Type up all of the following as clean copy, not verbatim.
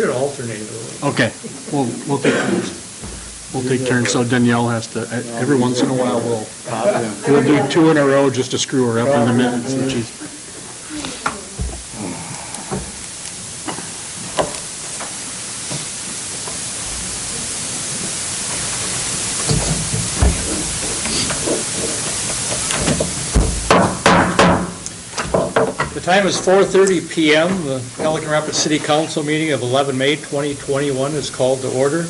should alternate a little. Okay, we'll take turns. We'll take turns, so Danielle has to, every once in a while, we'll do two in a row just to screw her up in the minutes. And she's, The time is 4:30 p.m. The Pelican Rapids City Council meeting of 11 May 2021 is called to order.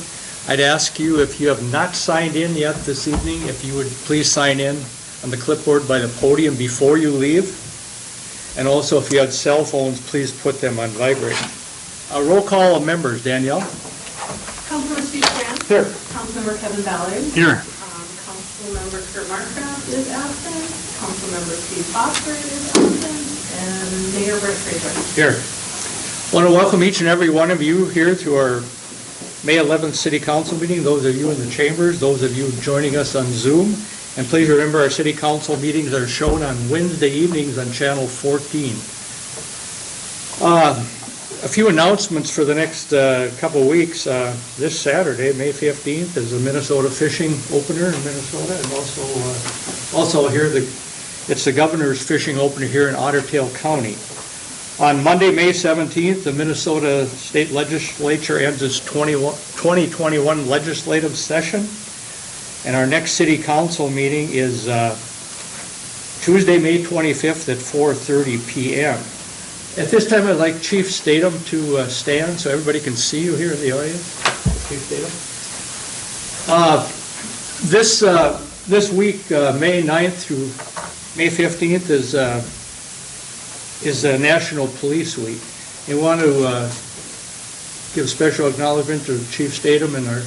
I'd ask you, if you have not signed in yet this evening, if you would please sign in on the clipboard by the podium before you leave. And also, if you had cell phones, please put them on vibrate. A roll call of members. Danielle? Councilmember Steve Grant. Here. Councilmember Kevin Ballard. here. Councilmember Kurt Markgraf is absent. Councilmember Steve Foster is absent. And Mayor Brett Fraser. Here. I want to welcome each and every one of you here to our May 11th City Council meeting, those of you in the chambers, those of you joining us on Zoom. And please remember, our City Council meetings are shown on Wednesday evenings on Channel 14. A few announcements for the next couple weeks. This Saturday, May 15th, is the Minnesota Fishing Opener in Minnesota, and also here it's the Governor's Fishing Opener here in Otter Tail County. On Monday, May 17th, the Minnesota State Legislature ends its 2021 legislative session, and our next City Council meeting is Tuesday, May 25th at 4:30 p.m. At this time, I'd like Chief Statham to stand so everybody can see you here in the audience. Chief Statham. This week, May 9th through May 15th is National Police Week. We want to give special acknowledgement to Chief Statham and our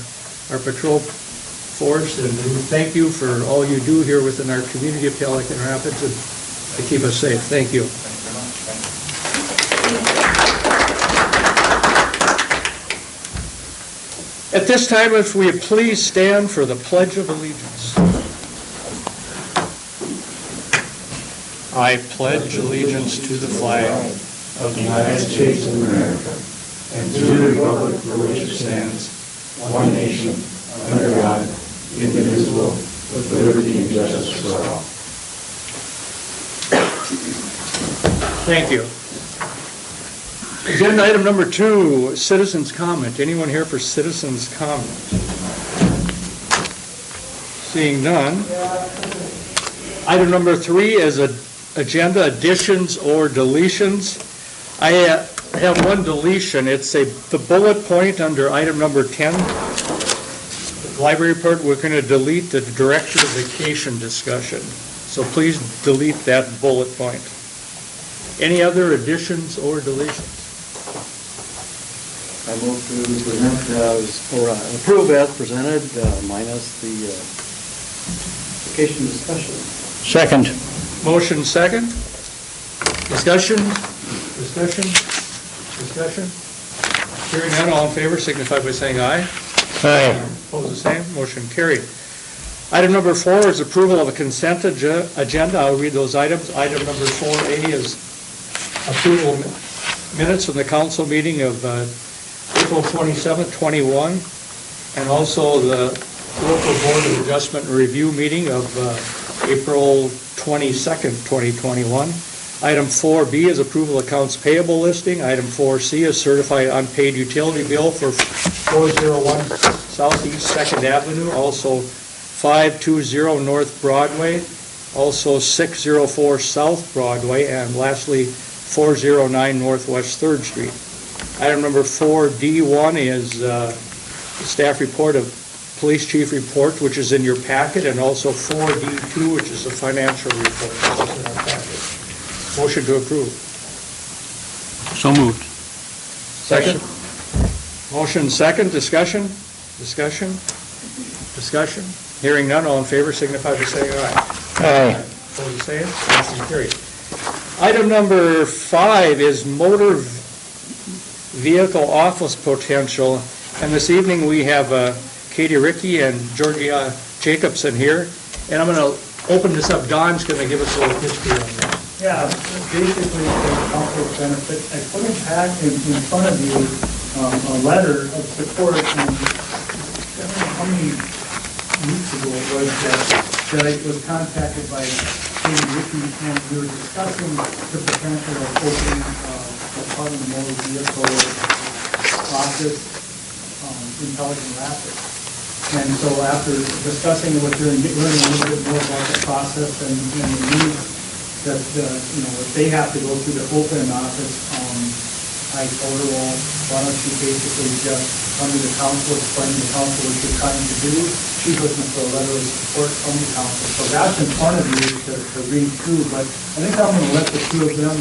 patrol force, and thank you for all you do here within our community of Pelican Rapids and to keep us safe. Thank you. At this time, if we please stand for the Pledge of Allegiance. I pledge allegiance to the flag of the United States of America and to the republic for which it stands, one nation, under God, indivisible, with liberty and justice for all. Thank you. Agenda item number 2, citizens' comment. Anyone here for citizens' comment? Seeing none. Item number 3 is agenda additions or deletions. I have one deletion. It's the bullet point under item number 10. The library report, we're going to delete the director of vacation discussion. So please delete that bullet point. Any other additions or deletions? I move to present or approve as presented, minus the vacation discussion. Second. Motion second. Discussion? Hearing none, all in favor signify by saying aye. Aye. Opposed, the same. Motion carried. Item number 4 is approval of a consent agenda. I'll read those items. Item number 4A is approval of minutes from the council meeting of April 27th, 21, and also the local board of adjustment and review meeting of April 22nd, 2021. Item 4B is approval of accounts payable listing. Item 4C is certified unpaid utility bill for 401 Southeast 2nd Avenue, also 520 North Broadway, also 604 South Broadway, and lastly 409 Northwest 3rd Street. Item number 4D1 is staff report of police chief report, which is in your packet, and also 4D2, which is the financial report, which is in our packet. Motion to approve. So moved. Second. Motion second. Discussion. Hearing none, all in favor signify by saying aye. Aye. Opposed, the same. Motion carried. Item number 5 is motor vehicle office potential, and this evening we have Katie Rickey and Georgia Jacobson here, and I'm going to open this up. Don's going to give us a little history on that. Yeah, basically for council's benefit, I put a pack in front of you a letter of support, and I don't know how many weeks ago it was that I was contacted by Katie Ricky, and we were discussing the potential of opening a part of the motor vehicle office in Pelican Rapids. And so after discussing it with her and learning a little bit more about the process and the needs that, if they have to go through to open an office, I told her, well, why don't you basically just come to the council, explain to the council what you're trying to do. She's looking for a letter of support from the council. So that's in front of you to read through, but I think I'm going to let the two of them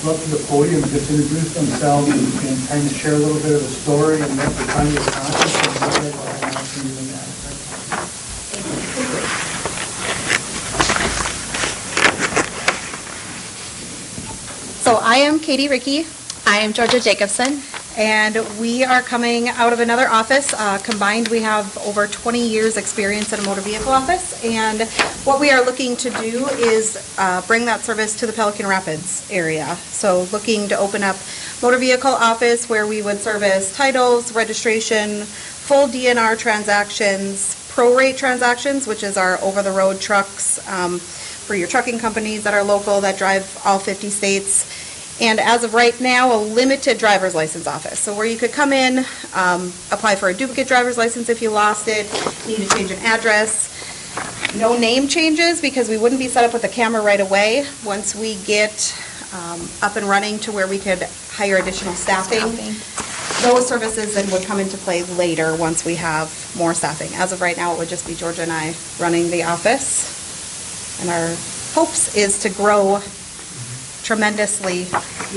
go up to the podium, just introduce themselves and kind of share a little bit of the story and what they're trying to accomplish and what they're asking you in that. So I am Katie Ricky. I am Georgia Jacobson. And we are coming out of another office. Combined, we have over 20 years experience in a motor vehicle office. And what we are looking to do is bring that service to the Pelican Rapids area. So looking to open up motor vehicle office where we would service titles, registration, full DNR transactions, prorate transactions, which is our over-the-road trucks for your trucking companies that are local that drive all 50 states. And as of right now, a limited driver's license office. So where you could come in, apply for a duplicate driver's license if you lost it, need to change an address. No name changes because we wouldn't be set up with a camera right away. Once we get up and running to where we could hire additional staffing, those services then would come into play later once we have more staffing. As of right now, it would just be Georgia and I running the office. And our hopes is to grow tremendously,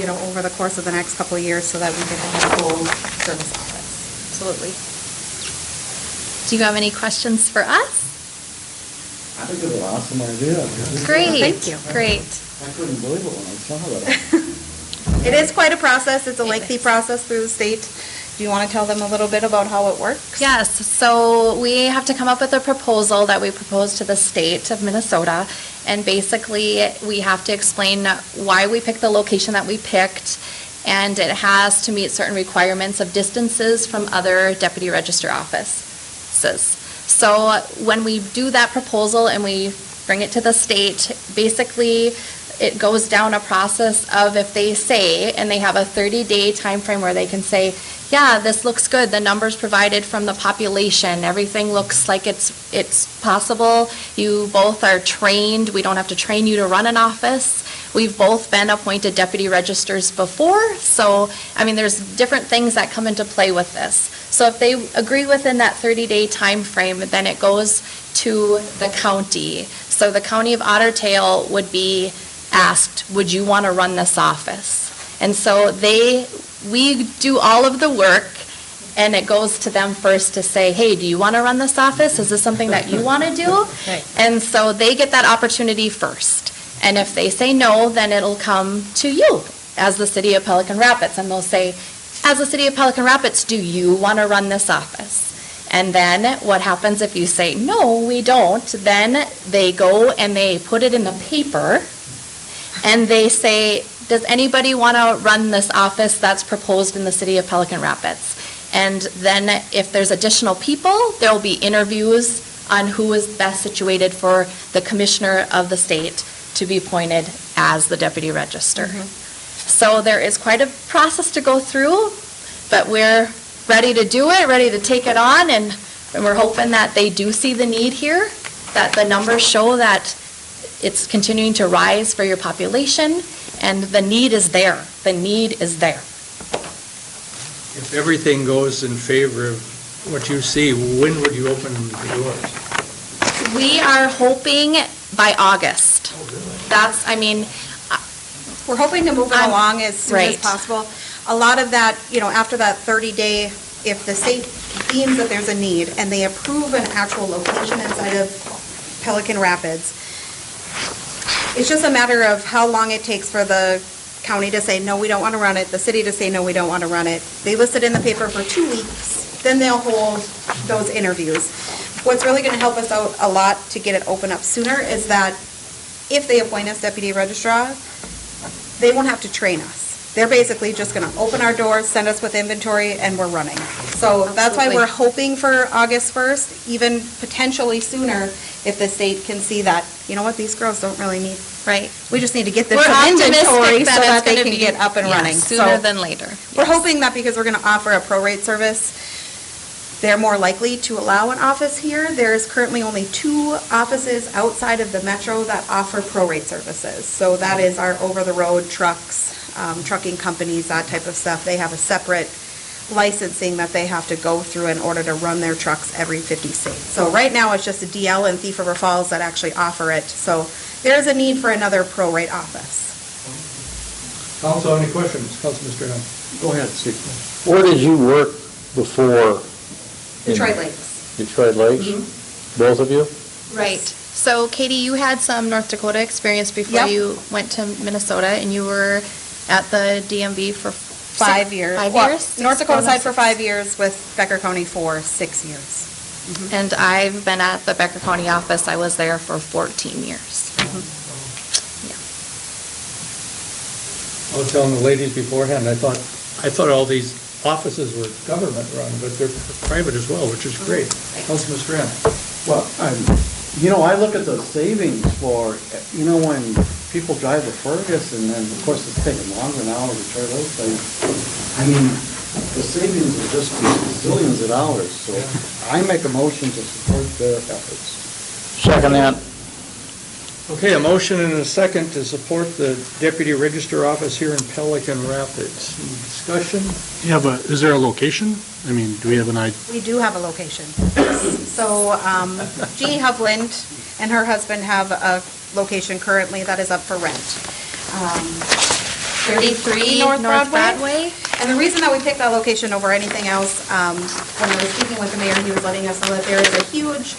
over the course of the next couple of years so that we can have a full service office. Absolutely. Do you have any questions for us? I think it's an awesome idea. Great. Thank you. Great. I couldn't believe it when I saw that. It is quite a process. It's a It lengthy is. process through the state. Do you want to tell them a little bit about how it works? Yes, so we have to come up with a proposal that we propose to the state of Minnesota, and basically we have to explain why we picked the location that we picked, and it has to meet certain requirements of distances from other deputy register offices. So when we do that proposal and we bring it to the state, basically it goes down a process of if they say, and they have a 30-day time frame where they can say, yeah, this looks good, the numbers provided from the population, everything looks like it's possible, you both are trained, we don't have to train you to run an office, we've both been appointed deputy registers before, so, there's different things that come into play with this. So if they agree within that 30-day time frame, then it goes to the county. So the county of Otter Tail would be asked, would you want to run this office? And so we do all of the work, and it goes to them first to say, hey, do you want to run this office? Is this something that you want to do? Right. And so they get that opportunity first. And if they say no, then it'll come to you as the city of Pelican Rapids. And they'll say, as the city of Pelican Rapids, do you want to run this office? And then what happens if you say, no, we don't? Then they go and they put it in the paper, and they say, does anybody want to run this office that's proposed in the city of Pelican Rapids? And then if there's additional people, there'll be interviews on who is best situated for the commissioner of the state to be appointed as the deputy register. So there is quite a process to go through, but we're ready to do it, ready to take it on, and we're hoping that they do see the need here, that the numbers show that it's continuing to rise for your population, and the need is there. The need is there. If everything goes in favor of what you see, when would you open the doors? We are hoping by August. That's, We're hoping to move it along as soon as Right. possible. A lot of that, after that 30-day, if the state deems that there's a need and they approve an actual location inside of Pelican Rapids, it's just a matter of how long it takes for the county to say, no, we don't want to run it, the city to say, no, we don't want to run it. They list it in the paper for 2 weeks, then they'll hold those interviews. What's really going to help us out a lot to get it open up sooner is that if they appoint us deputy registrar, they won't have to train us. They're basically just gonna open our doors, send us with inventory, and we're running. So that's why we're hoping for August 1st, even potentially sooner, if the state can see that, you know what, these girls don't really need, Right. we just need to get this We're some inventory optimistic so that that it's they gonna can be get up and running. sooner So than later. we're hoping that because we're gonna offer a prorate service, they're more likely to allow an office here. There's currently only 2 offices outside of the metro that offer prorate services. So that is our over-the-road trucks, trucking companies, that type of stuff. They have a separate licensing that they have to go through in order to run their trucks every 50 states. So right now, it's just a DL and Thief River Falls that actually offer it. So there is a need for another prorate office. Council, any questions? Council, Mr. Ham. Go ahead, Steve. Where did you work before? Detroit Lakes. Detroit Lakes? Both of you? Right. So Katie, you had some North Dakota experience before Yep. you went to Minnesota, and you were at the DMV for 5 years. 5 Well, years? North Dakota side for 5 years, with Becker County for 6 years. And I've been at the Becker County office. I was there for 14 years. I was telling the ladies beforehand, I thought all these offices were government-run, but they're private as well, which is great. Council, Mr. Ham. Well, I look at the savings for, when people drive to Fergus, and then, of course, it's taking longer now to try those things. I mean, the savings are just zillions of dollars, so I make a motion to support their efforts. Second that. Okay, a motion and a second to support the Deputy Register Office here in Pelican Rapids. Any discussion? Is there a location? I mean, do we have an idea? We do have a location. So Jeannie Hovland and her husband have a location currently that is up for rent. 33 North Broadway. And the reason that we picked that location over anything else, when I was speaking with the mayor, he was letting us know that there is a huge,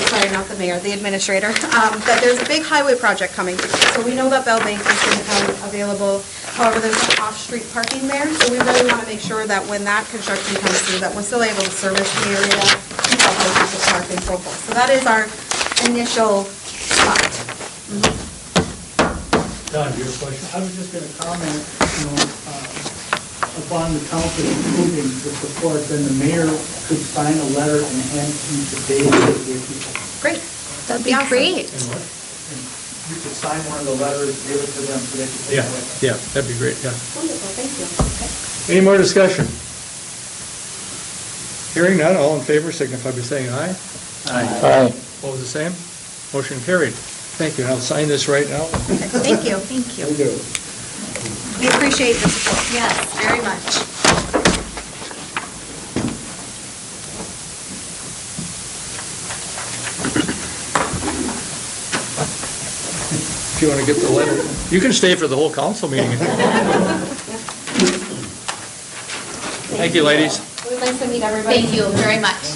sorry, not the mayor, the administrator, that there's a big highway project coming. So we know that Bell Bank is going to come available. However, there's some off-street parking there, so we really want to make sure that when that construction comes through, that we're still able to service the area, keep up places to park and so forth. So that is our initial thought. Don, do you have a question? I was just going to comment, upon the council approving the support, then the mayor could sign a letter and hand it to David if Great. That'd be great. you could sign one of the letters, give it to them so they can take it away. Yeah, that'd be great, yeah. Wonderful, thank you. Any more discussion? Hearing none, all in favor signify by saying aye. Aye. Opposed, the same. Motion carried. Thank you, and I'll sign this right now. Okay, thank you. Thank you. We appreciate the support. Yes, very much. If you want to get the letter, you can stay for the whole council meeting. Thank you, ladies. It was nice to meet everybody. Thank you very much.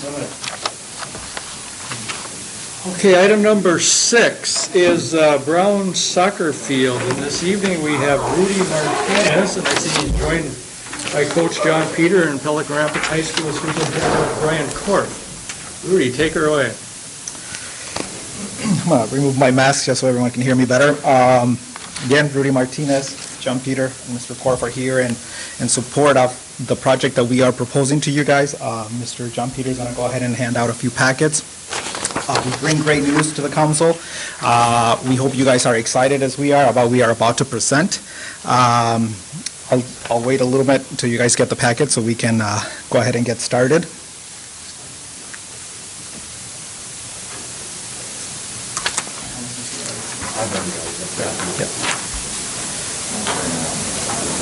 Okay, item number 6 is Brown Soccer Field. And this evening, we have Rudy Martinez, and I see he's joined by Coach John Peter and Pelican Rapids High School Superintendent Brian Korf. Rudy, take her away. I'm gonna remove my mask just so everyone can hear me better. Again, Rudy Martinez, John Peter, and Mr. Korf are here in support of the project that we are proposing to you guys. Mr. John Peter is going to go ahead and hand out a few packets. We bring great news to the council. We hope you guys are excited as we are about what we are about to present. I'll wait a little bit until you guys get the packet so we can go ahead and get started.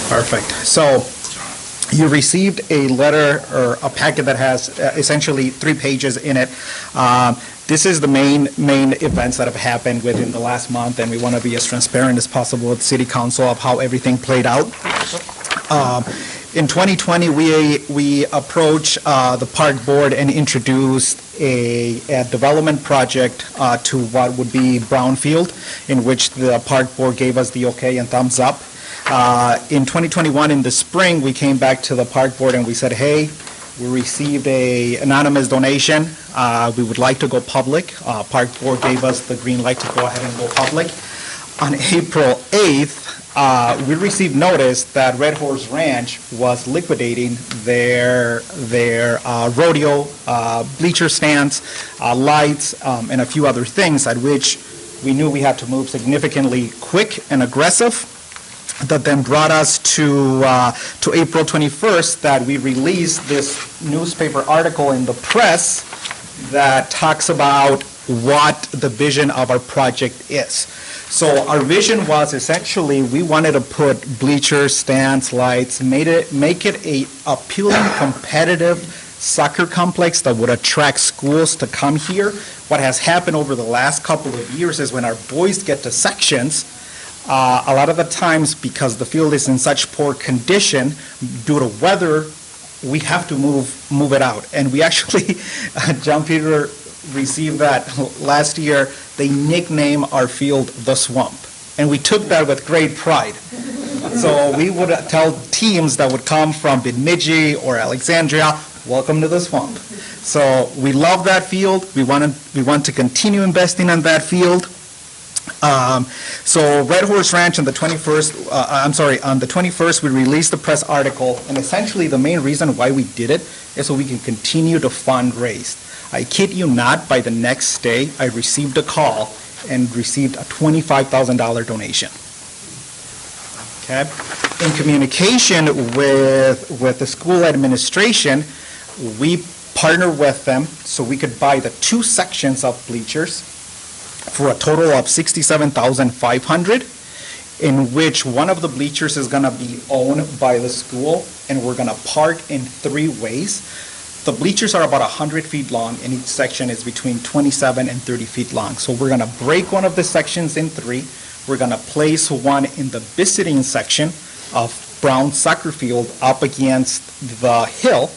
Perfect. So you received a letter or a packet that has essentially 3 pages in it. This is the main events that have happened within the last month, and we want to be as transparent as possible with City Council of how everything played out. In 2020, we approached the Park Board and introduced a development project to what would be Brownfield, in which the Park Board gave us the okay and thumbs up. In 2021, in the spring, we came back to the Park Board and we said, hey, we received an anonymous donation. We would like to go public. Park Board gave us the green light to go ahead and go public. On April 8th, we received notice that Red Horse Ranch was liquidating their rodeo, bleacher stands, lights, and a few other things, at which we knew we had to move significantly quick and aggressive. That then brought us to April 21st, that we released this newspaper article in the press that talks about what the vision of our project is. So our vision was essentially, we wanted to put bleachers, stands, lights, make it a appealing, competitive soccer complex that would attract schools to come here. What has happened over the last couple of years is when our boys get to sections, a lot of the times, because the field is in such poor condition due to weather, we have to move it out. And we actually, John Peter received that last year. They nicknamed our field the Swamp, and we took that with great pride. So we would tell teams that would come from Bemidji or Alexandria, welcome to the Swamp. So we love that field. We want to continue investing in that field. So Red Horse Ranch on the 21st, we released the press article, and essentially the main reason why we did it is so we can continue to fundraise. I kid you not, by the next day, I received a call and received a $25,000 donation. Okay? In communication with the school administration, we partnered with them so we could buy the 2 sections of bleachers for a total of $67,500, in which one of the bleachers is going to be owned by the school, and we're going to park in 3 ways. The bleachers are about 100 feet long, and each section is between 27 and 30 feet long. So we're going to break one of the sections in 3. We're going to place one in the visiting section of Brown Soccer Field up against the hill,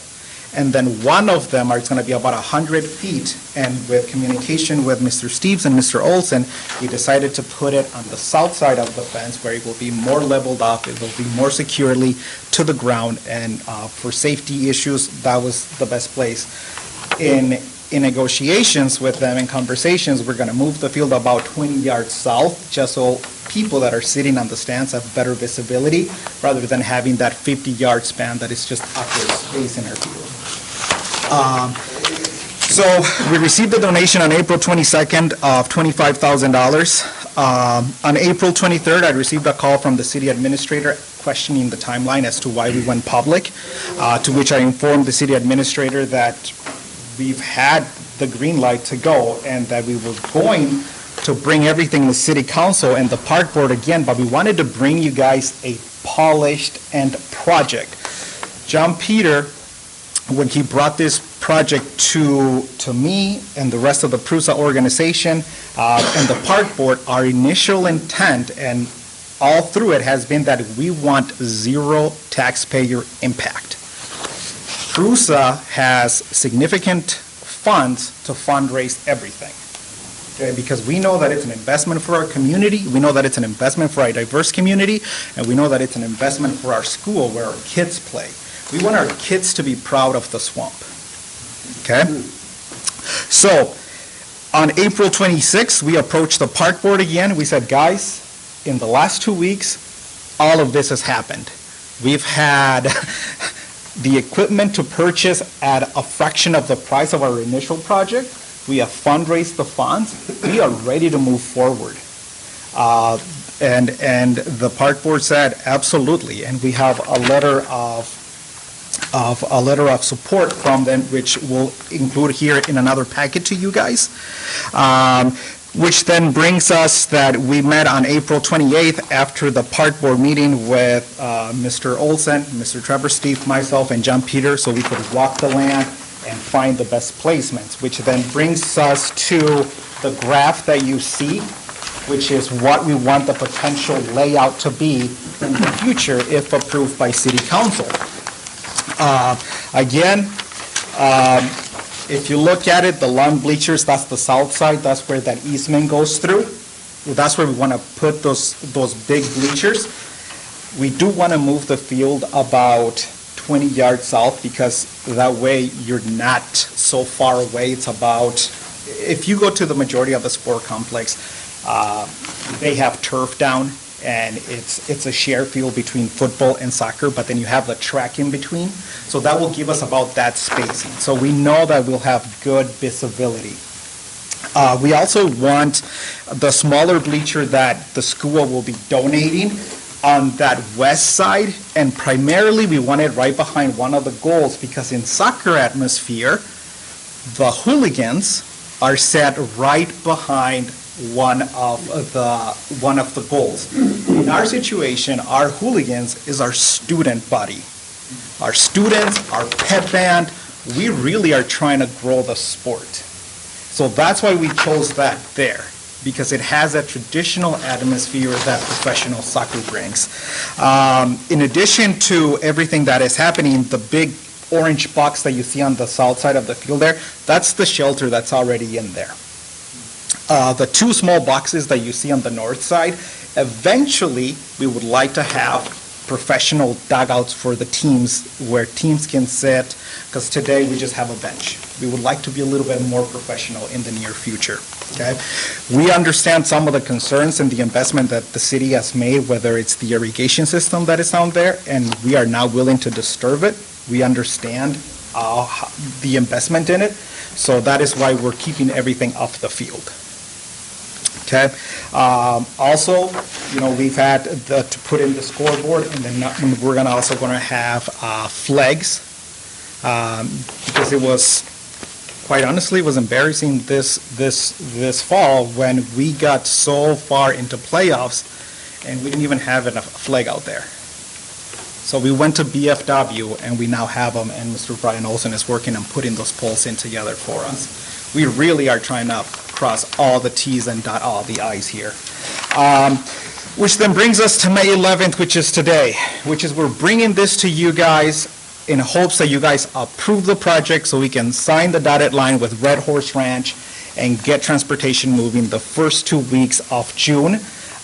and then one of them is going to be about 100 feet. And with communication with Mr. Steves and Mr. Olson, we decided to put it on the south side of the fence, where it will be more leveled up, it will be more securely to the ground, and for safety issues, that was the best place. In negotiations with them and conversations, we're going to move the field about 20 yards south, just so people that are sitting on the stands have better visibility, rather than having that 50-yard span that is just awkward space in our field. So we received the donation on April 22nd of $25,000. On April 23rd, I received a call from the city administrator questioning the timeline as to why we went public, to which I informed the city administrator that we've had the green light to go, and that we were going to bring everything to city council and the park board again, but we wanted to bring you guys a polished end project. John Peter, when he brought this project to me and the rest of the PRUSA organization and the park board, our initial intent and all through it has been that we want 0 taxpayer impact. PRUSA has significant funds to fundraise everything. Okay, because we know that it's an investment for our community, we know that it's an investment for our diverse community, and we know that it's an investment for our school where our kids play. We want our kids to be proud of the Swamp. Okay? So, on April 26th, we approached the park board again. We said, guys, in the last 2 weeks, all of this has happened. We've had the equipment to purchase at a fraction of the price of our initial project. We have fundraised the funds. We are ready to move forward. And the park board said, absolutely. And we have a letter of support from them, which we'll include here in another packet to you guys. Which then brings us that we met on April 28th after the park board meeting with Mr. Olson, Mr. Trevor Steve, myself, and John Peter, so we could walk the land and find the best placements, which then brings us to the graph that you see, which is what we want the potential layout to be in the future if approved by City Council. Again, if you look at it, the lawn bleachers, that's the south side, that's where that easement goes through. That's where we want to put those big bleachers. We do want to move the field about 20 yards south, because that way you're not so far away. It's about, if you go to the majority of the sport complex, they have turf down, and it's a shared field between football and soccer, but then you have the track in between. So that will give us about that spacing. So we know that we'll have good visibility. We also want the smaller bleacher that the school will be donating on that west side, and primarily we want it right behind one of the goals, because in soccer atmosphere, the hooligans are set right behind one of the goals. In our situation, our hooligans is our student body. Our students, our pep band, we really are trying to grow the sport. So that's why we chose that there, because it has that traditional atmosphere that professional soccer brings. In addition to everything that is happening, the big orange box that you see on the south side of the field there, that's the shelter that's already in there. The two small boxes that you see on the north side, eventually, we would like to have professional dugouts for the teams, where teams can sit, because today we just have a bench. We would like to be a little bit more professional in the near future, okay? We understand some of the concerns and the investment that the city has made, whether it's the irrigation system that is down there, and we are now willing to disturb it. We understand the investment in it, so that is why we're keeping everything off the field. Okay. Also, we've had to put in the scoreboard, and then we're also going to have flags, because it was, quite honestly, it was embarrassing this fall when we got so far into playoffs and we didn't even have a flag out there. So we went to BFW, and we now have them, and Mr. Brian Olson is working on putting those poles in together for us. We really are trying to cross all the T's and dot all the I's here. Which then brings us to May 11th, which is today, which is we're bringing this to you guys in hopes that you guys approve the project so we can sign the dotted line with Red Horse Ranch and get transportation moving the first 2 weeks of June.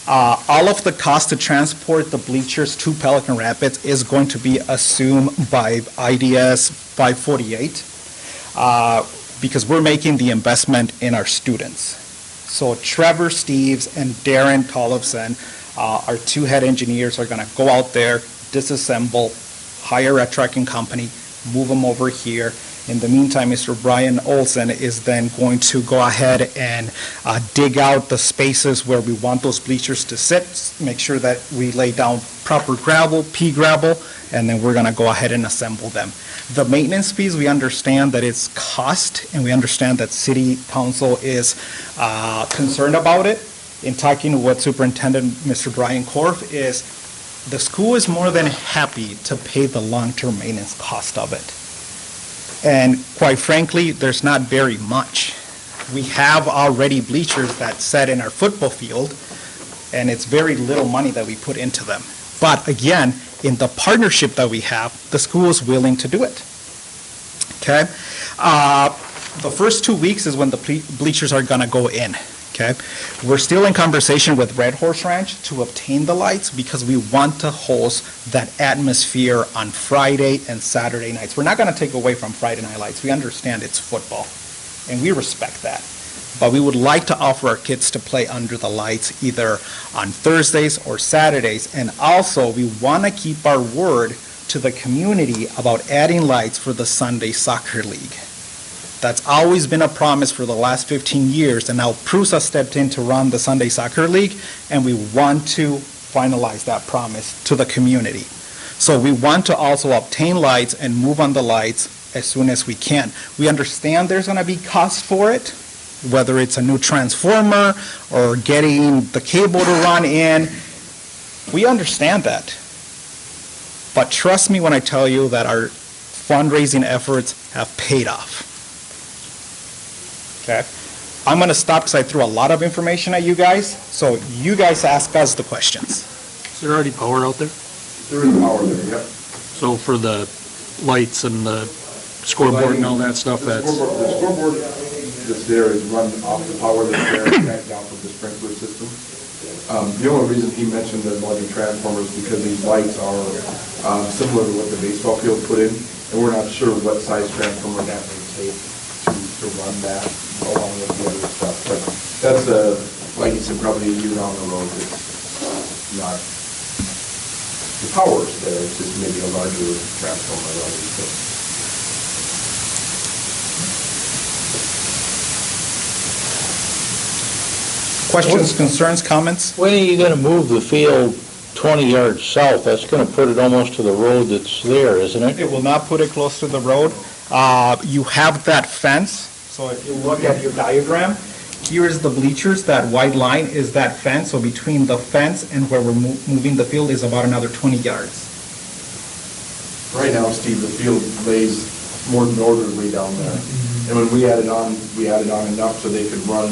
All of the cost to transport the bleachers to Pelican Rapids is going to be assumed by IDS 548, because we're making the investment in our students. So Trevor Steves and Darren Tollefson, our two head engineers, are going to go out there, disassemble, hire a trucking company, move them over here. In the meantime, Mr. Brian Olson is then going to go ahead and dig out the spaces where we want those bleachers to sit, make sure that we lay down proper gravel, pea gravel, and then we're going to go ahead and assemble them. The maintenance fees, we understand that it's cost, and we understand that City Council is concerned about it. In talking with Superintendent Mr. Brian Korf, is the school is more than happy to pay the long-term maintenance cost of it. And quite frankly, there's not very much. We have already bleachers that set in our football field, and it's very little money that we put into them. But again, in the partnership that we have, the school is willing to do it. Okay? The first 2 weeks is when the bleachers are going to go in. Okay? We're still in conversation with Red Horse Ranch to obtain the lights, because we want to host that atmosphere on Friday and Saturday nights. We're not going to take away from Friday night lights. We understand it's football, and we respect that. But we would like to offer our kids to play under the lights either on Thursdays or Saturdays. And also, we want to keep our word to the community about adding lights for the Sunday Soccer League. That's always been a promise for the last 15 years, and now Prusa stepped in to run the Sunday Soccer League, and we want to finalize that promise to the community. So we want to also obtain lights and move on the lights as soon as we can. We understand there's going to be cost for it, whether it's a new transformer or getting the cable to run in. We understand that. But trust me when I tell you that our fundraising efforts have paid off. Okay? I'm going to stop because I threw a lot of information at you guys, so you guys ask us the questions. Is there already power out there? There is power there, yep. So for the lights and the scoreboard and all that stuff, The that's, scoreboard that's there is run off the power that's there, back down from the sprinkler system. The only reason he mentioned the larger transformers is because these lights are similar to what the baseball field put in, and we're not sure what size transformer that may take to run that along with the other stuff. But that's, like you said, probably a year down the road. not, the power is there, it's just maybe a larger transformer rather than. Questions, concerns, comments? When are you gonna move the field 20 yards south? That's gonna put it almost to the road that's there, isn't it? It will not put it close to the road. You have that fence, so if you look at your diagram, here is the bleachers, that white line is that fence, so between the fence and where we're moving the field is about another 20 yards. Right now, Steve, the field lays more northerly down there. And when we added on enough so they could run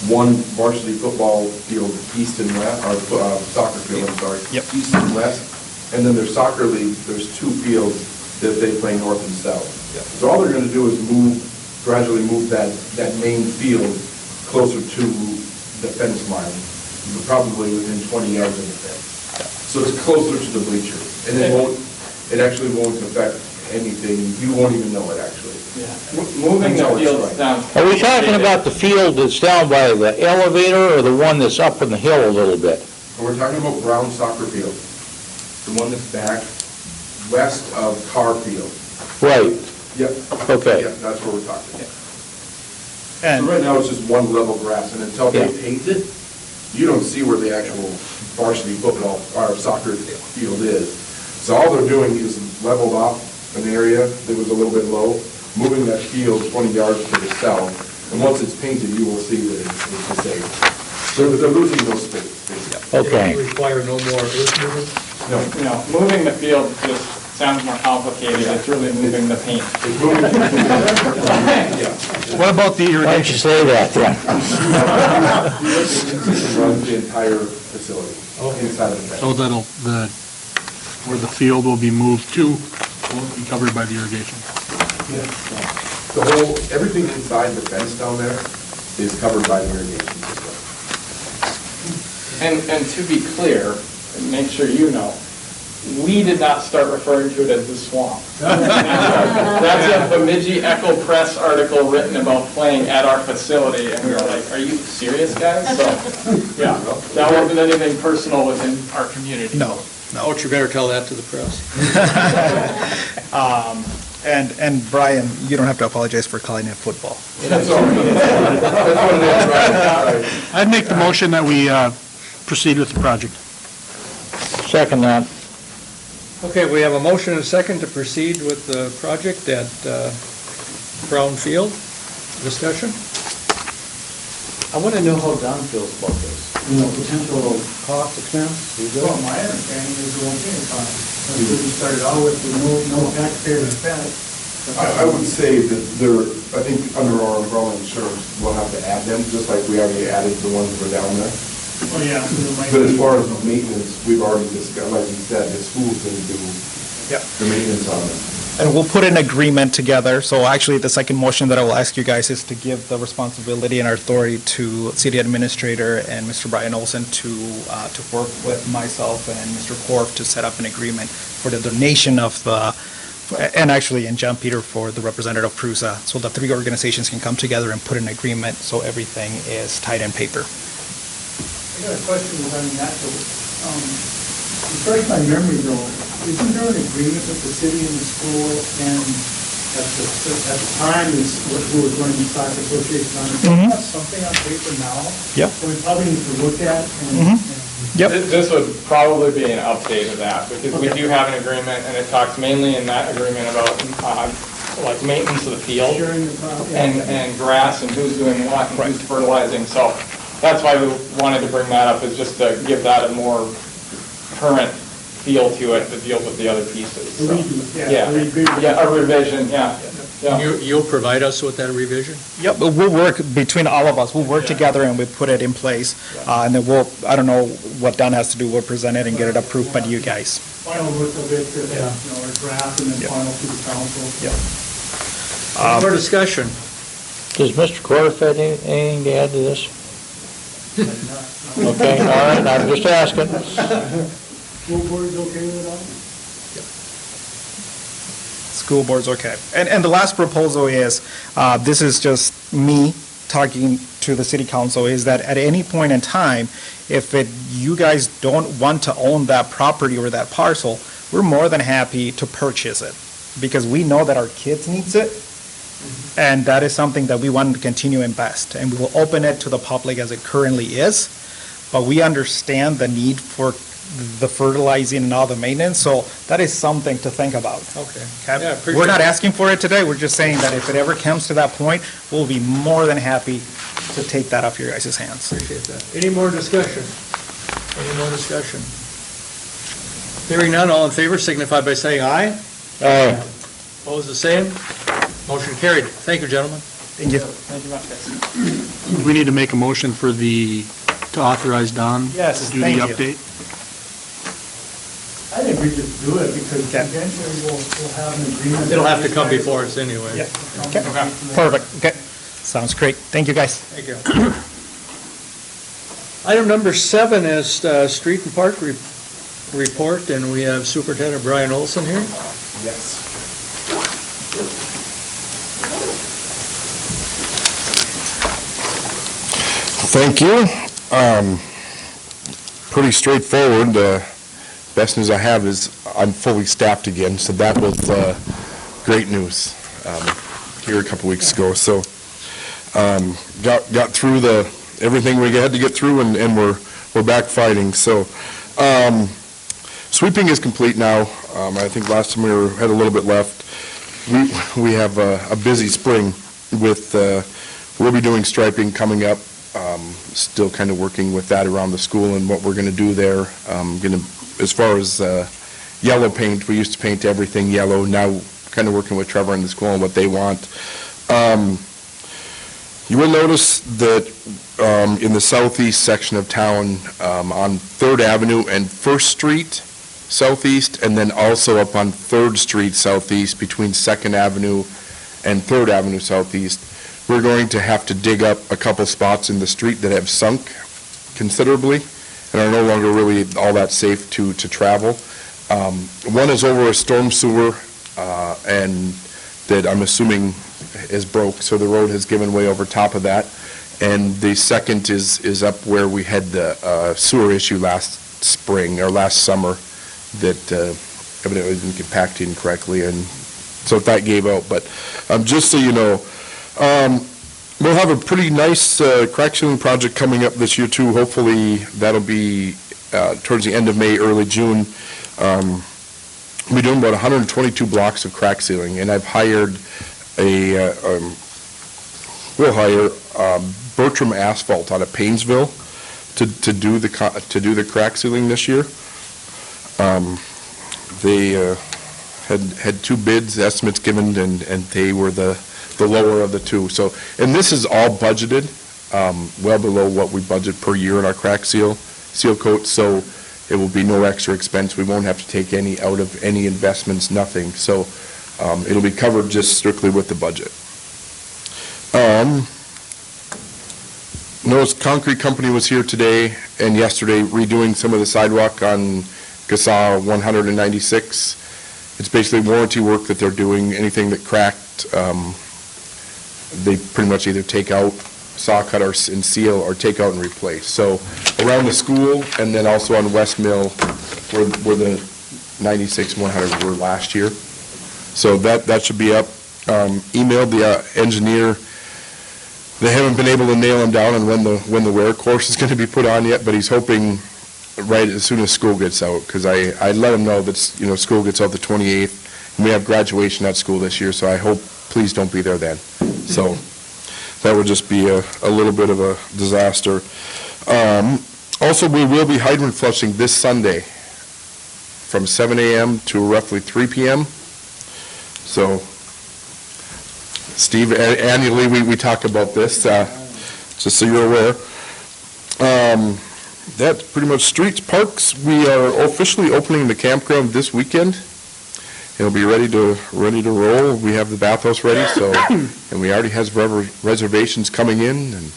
one varsity football field east and west, or soccer field, I'm sorry. Yep. East and west. And then their soccer league, there's 2 fields that they play north and south. So all they're gonna do is gradually move that main field closer to the fence line, probably within 20 yards of the fence. So it's closer to the bleachers. And it actually won't affect anything, you won't even know it actually. Moving the Until it's fields right. down. Are we talking about the field that's down by the elevator or the one that's up on the hill a little bit? And we're talking about Brown Soccer Field, the one that's back west of Carr Field. Right, Yep. okay. Yep, that's where we're talking. So And right now, it's just one level grass, and until they Yeah. paint it, you don't see where the actual varsity football, or soccer field is. So all they're doing is leveled off an area that was a little bit low, moving that field 20 yards to the south, and once it's painted, you will see that it's the same. So they're losing those space, basically. Okay. It will require no more earth moving? No, Moving the field just sounds more complicated, it's really moving the paint. it's moving. Yeah. What about the Why don't irrigation? you say that then? Runs the entire facility, inside of the So fence. where the field will be moved to will be covered by the irrigation. The whole, everything inside the fence down there is covered by the irrigation system. And to be clear, and make sure you know, we did not start referring to it as the swamp. That's a Bemidji Echo Press article written about playing at our facility, and we were like, are you serious, guys? So, yeah, that wasn't anything personal within our community. no. Ouch, you better tell that to the press. And Brian, you don't have to apologize for calling it football. That's all right. That's what it is, right? I'd make the motion that we proceed with the project. Second that. Okay, we have a motion and a second to proceed with the project at Brown Field. Discussion? I want to know how Don feels about this. Potential cost, expense, you Well, good? my understanding is it won't be any cost. That's what we started out with no taxpayer expense. I would say that I think under our umbrella insurance, we'll have to add them, just like we already added the ones that were down there. Oh, yeah. So there might But as be- far as the maintenance, we've already discussed, like you said, the school's going to do Yep. the maintenance on them. And we'll put an agreement together. So actually, the second motion that I will ask you guys is to give the responsibility and authority to City Administrator and Mr. Brian Olson to work with myself and Mr. Korf to set up an agreement for the donation of the, and John Peter for the representative Prusa, so the 3 organizations can come together and put an agreement so everything is tied in paper. I got a question regarding that, though. Refresh my memory, though. Isn't there an agreement with the city and the school and at the time, who was running the soccer association on it? Mhm. Have something on paper now? Yep. So we probably need to look at Mhm. and. Yep. This would probably be an update of that, because we do have an agreement, and it talks mainly in that agreement about, like, maintenance of the field. Sharing the problem. and grass and who's doing what and who's fertilizing. So that's why we wanted to bring that up, is just to give that a more current feel to it that deals with the other pieces. So, Yeah, a revision. Yeah, a revision, yeah. Yeah. You'll provide us with that revision? Yep, but we'll work, between all of us, we'll work together and we put it in place. And then I don't know what Don has to do, we'll present it and get it approved by you guys. Final look of it, a draft and then Yep. final to the council. Yep. Any more discussion? Does Mr. Korf have anything to add to this? Okay, all right, I'm just asking. School board's okay with it all? School board's okay. And the last proposal is, this is just me talking to the city council is that at any point in time, if you guys don't want to own that property or that parcel, we're more than happy to purchase it, because we know that our kids needs it, and that is something that we want to continue to invest, and we will open it to the public as it currently is, but we understand the need for the fertilizing and all the maintenance, so that is something to think about. Okay. Okay? Yeah, appreciate We're not it. asking for it today, we're just saying that if it ever comes to that point, we'll be more than happy to take that off your guys' hands. Appreciate that. Any more discussion? Any more discussion? Hearing none, all in favor signify by saying aye. Aye. Opposed, the same. Motion carried. Thank you, gentlemen. Thank you. Thank you much, guys. We need to make a motion to authorize Don Yes, to do the thank you. update. I think we just do it because eventually we'll have an agreement. It'll have to come before us anyway. Yeah. Okay. Perfect, okay. Sounds great. Thank you, guys. Thank you. Item number 7 is Street and Park report, and we have Superintendent Brian Olson here. Yes. Thank you. Pretty straightforward. Best news I have is I'm fully staffed again, so that was great news here a couple weeks ago. So got through everything we had to get through, and we're back fighting. So sweeping is complete now. I think last time we had a little bit left. We have a busy spring with we'll be doing striping coming up. Still kind of working with that around the school and what we're going to do there. As far as yellow paint, we used to paint everything yellow. Now kind of working with Trevor and the school on what they want. You will notice that in the southeast section of town, on 3rd Avenue and 1st Street southeast, and then also up on 3rd Street southeast between 2nd Avenue and 3rd Avenue southeast, we're going to have to dig up a couple spots in the street that have sunk considerably and are no longer really all that safe to travel. One is over a storm sewer, and that I'm assuming is broke, so the road has given way over top of that. And the second is up where we had the sewer issue last spring, or last summer, that evidently didn't get packed in correctly, and so that gave out. But just so you know, we'll have a pretty nice crack sealing project coming up this year too. Hopefully that'll be towards the end of May, early June. We're doing about 122 blocks of crack sealing, and I've hired we'll hire Bertram Asphalt out of Paynesville to do the crack sealing this year. They had 2 bids, estimates given, and they were the lower of the 2. So, and this is all budgeted, well below what we budget per year in our crack seal coat, so it will be no extra expense. We won't have to take any out of any investments, nothing. So it'll be covered just strictly with the budget. Notice Concrete Company was here today and yesterday redoing some of the sidewalk on Gassaw 196. It's basically warranty work that they're doing. Anything that cracked, they pretty much either take out, saw cut and seal, or take out and replace. So around the school, and then also on West Mill, where the 96 and 100 were last year. So that should be up. Emailed the engineer. They haven't been able to nail him down on when the wear course is going to be put on yet, but he's hoping right as soon as school gets out, because I let him know that school gets out the 28th, and we have graduation at school this year, so I hope, please don't be there then. So that would just be a little bit of a disaster. Also, we will be hydrant flushing this Sunday from 7 a.m. to roughly 3 p.m. So, Steve, annually we talk about this, just so you're aware. That's pretty much streets, parks. We are officially opening the campground this weekend. It'll be ready to roll. We have the bathhouse ready, so, and we already has reservations coming in, and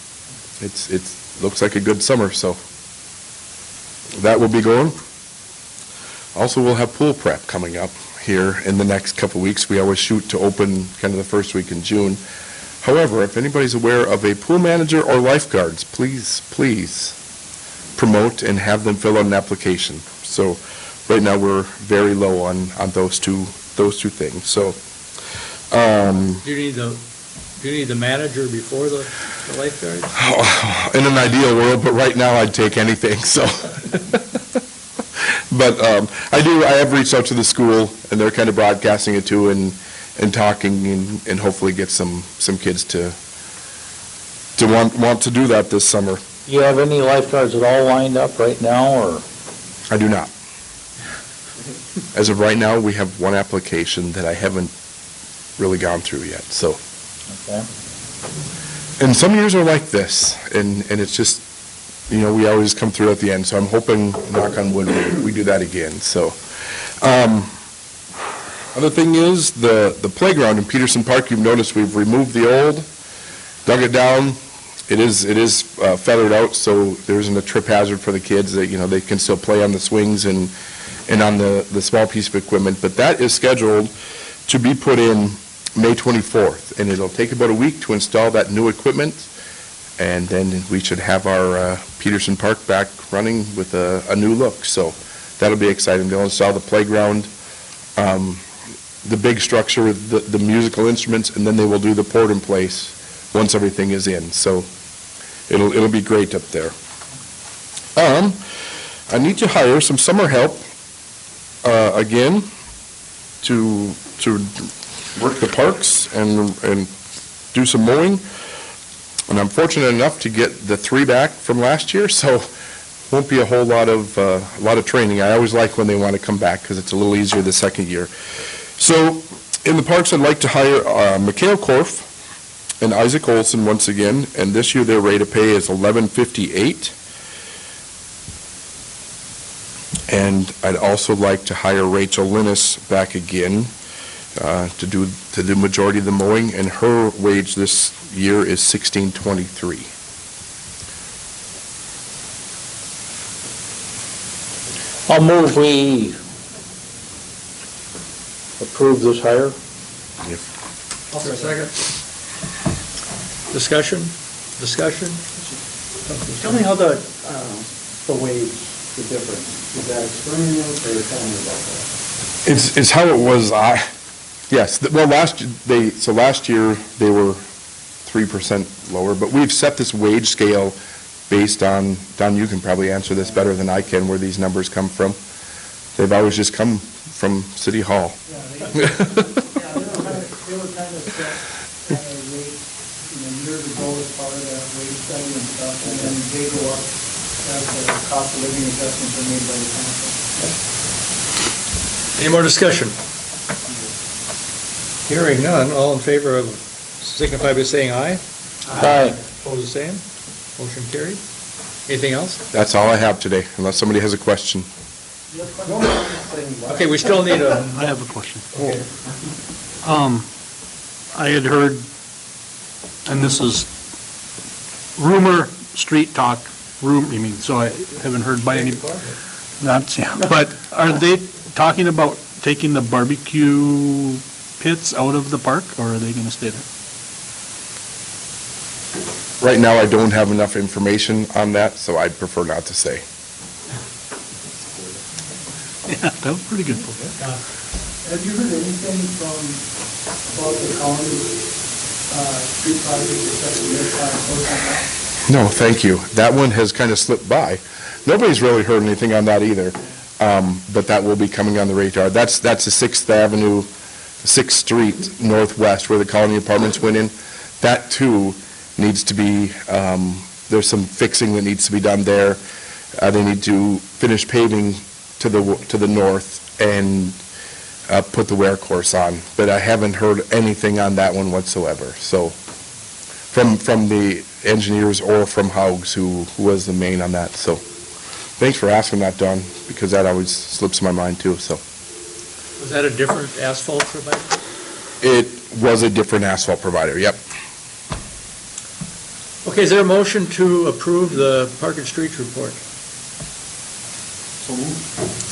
it looks like a good summer, so that will be going. Also, we'll have pool prep coming up here in the next couple weeks. We always shoot to open kind of the first week in June. However, if anybody's aware of a pool manager or lifeguards, please promote and have them fill out an application. So right now, we're very low on those two things. So, Do you need the manager before the lifeguards? in an ideal world, but right now I'd take anything, so. But I have reached out to the school, and they're kind of broadcasting it too, and talking, and hopefully get some kids to want to do that this summer. You have any lifeguards at all lined up right now, or? I do not. As of right now, we have one application that I haven't really gone through yet, so. Okay. And some years are like this, and it's just, we always come through at the end, so I'm hoping, knock on wood, we do that again, so. Other thing is, the playground in Peterson Park, you've noticed we've removed the old, dug it down. It is feathered out, so there isn't a trip hazard for the kids, that, they can still play on the swings and on the small piece of equipment, but that is scheduled to be put in May 24th, and it'll take about a week to install that new equipment, and then we should have our Peterson Park back running with a new look, so that'll be exciting. They'll install the playground, the big structure with the musical instruments, and then they will do the port in place once everything is in, so it'll be great up there. I need to hire some summer help, again, to work the parks and do some mowing. And I'm fortunate enough to get the 3 back from last year, so won't be a whole lot of training. I always like when they want to come back because it's a little easier the second year. So in the parks, I'd like to hire Mikhail Korf and Isaac Olson once again, and this year their rate of pay is $11.58. And I'd also like to hire Rachel Linus back again to do the majority of the mowing, and her wage this year is $16.23. I'll move we approve this hire. Second. Discussion? Tell me how the wage, the difference, is that experience, or tell me about that? It's how it was, yes, well, last year, they were 3% lower, but we've set this wage scale based on, Don, you can probably answer this better than I can, where these numbers come from. They've always just come from City Hall. They were kind of set rates, years ago as part of that wage study and stuff, and then they go up as the cost of living adjustments are made by the council. Any more discussion? Hearing none, all in favor of, signify by saying aye. Aye. Opposed, the same. Motion carried. Anything else? That's all I have today, unless somebody has a question. Okay, we still need a, I have a question. okay. I had heard, and this is rumor, street talk, so I haven't heard by any, but are they talking about taking the barbecue pits out of the park, or are they going to stay there? Right now, I don't have enough information on that, so I'd prefer not to say. Yeah, that was pretty good. Have you heard anything about the county street project except for your side? No, thank you. That one has kind of slipped by. Nobody's really heard anything on that either, but that will be coming on the radar. That's the 6th Avenue, 6th Street Northwest, where the Colony Apartments went in. That, too, needs to be, there's some fixing that needs to be done there. They need to finish paving to the north and put the wear course on. But I haven't heard anything on that one whatsoever. So from the engineers or from Haugs, who was the main on that. So thanks for asking that, Don, because that always slips my mind too. So Was that a different asphalt provider? it was a different asphalt provider. Yep. Okay, is there a motion to approve the Park and Streets report?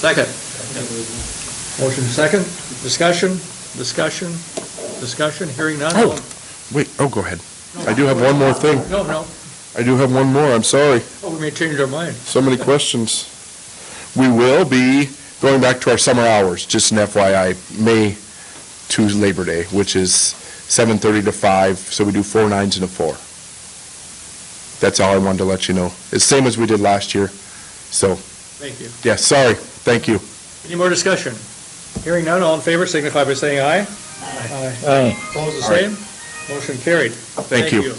Second. Motion second. Discussion. Hearing none. Wait, oh, go ahead. I do have one more thing. No, I do have one more, I'm sorry. oh, we may change our mind. So many questions. We will be going back to our summer hours, just an FYI, May to Labor Day, which is 7:30 to 5, so we do 4 9s and a 4. That's all I wanted to let you know. It's same as we did last year, so, Thank you. yeah, sorry, thank you. Any more discussion? Hearing none, all in favor signify by saying aye. Aye. Aye. Opposed, the same? Motion carried. Thank you.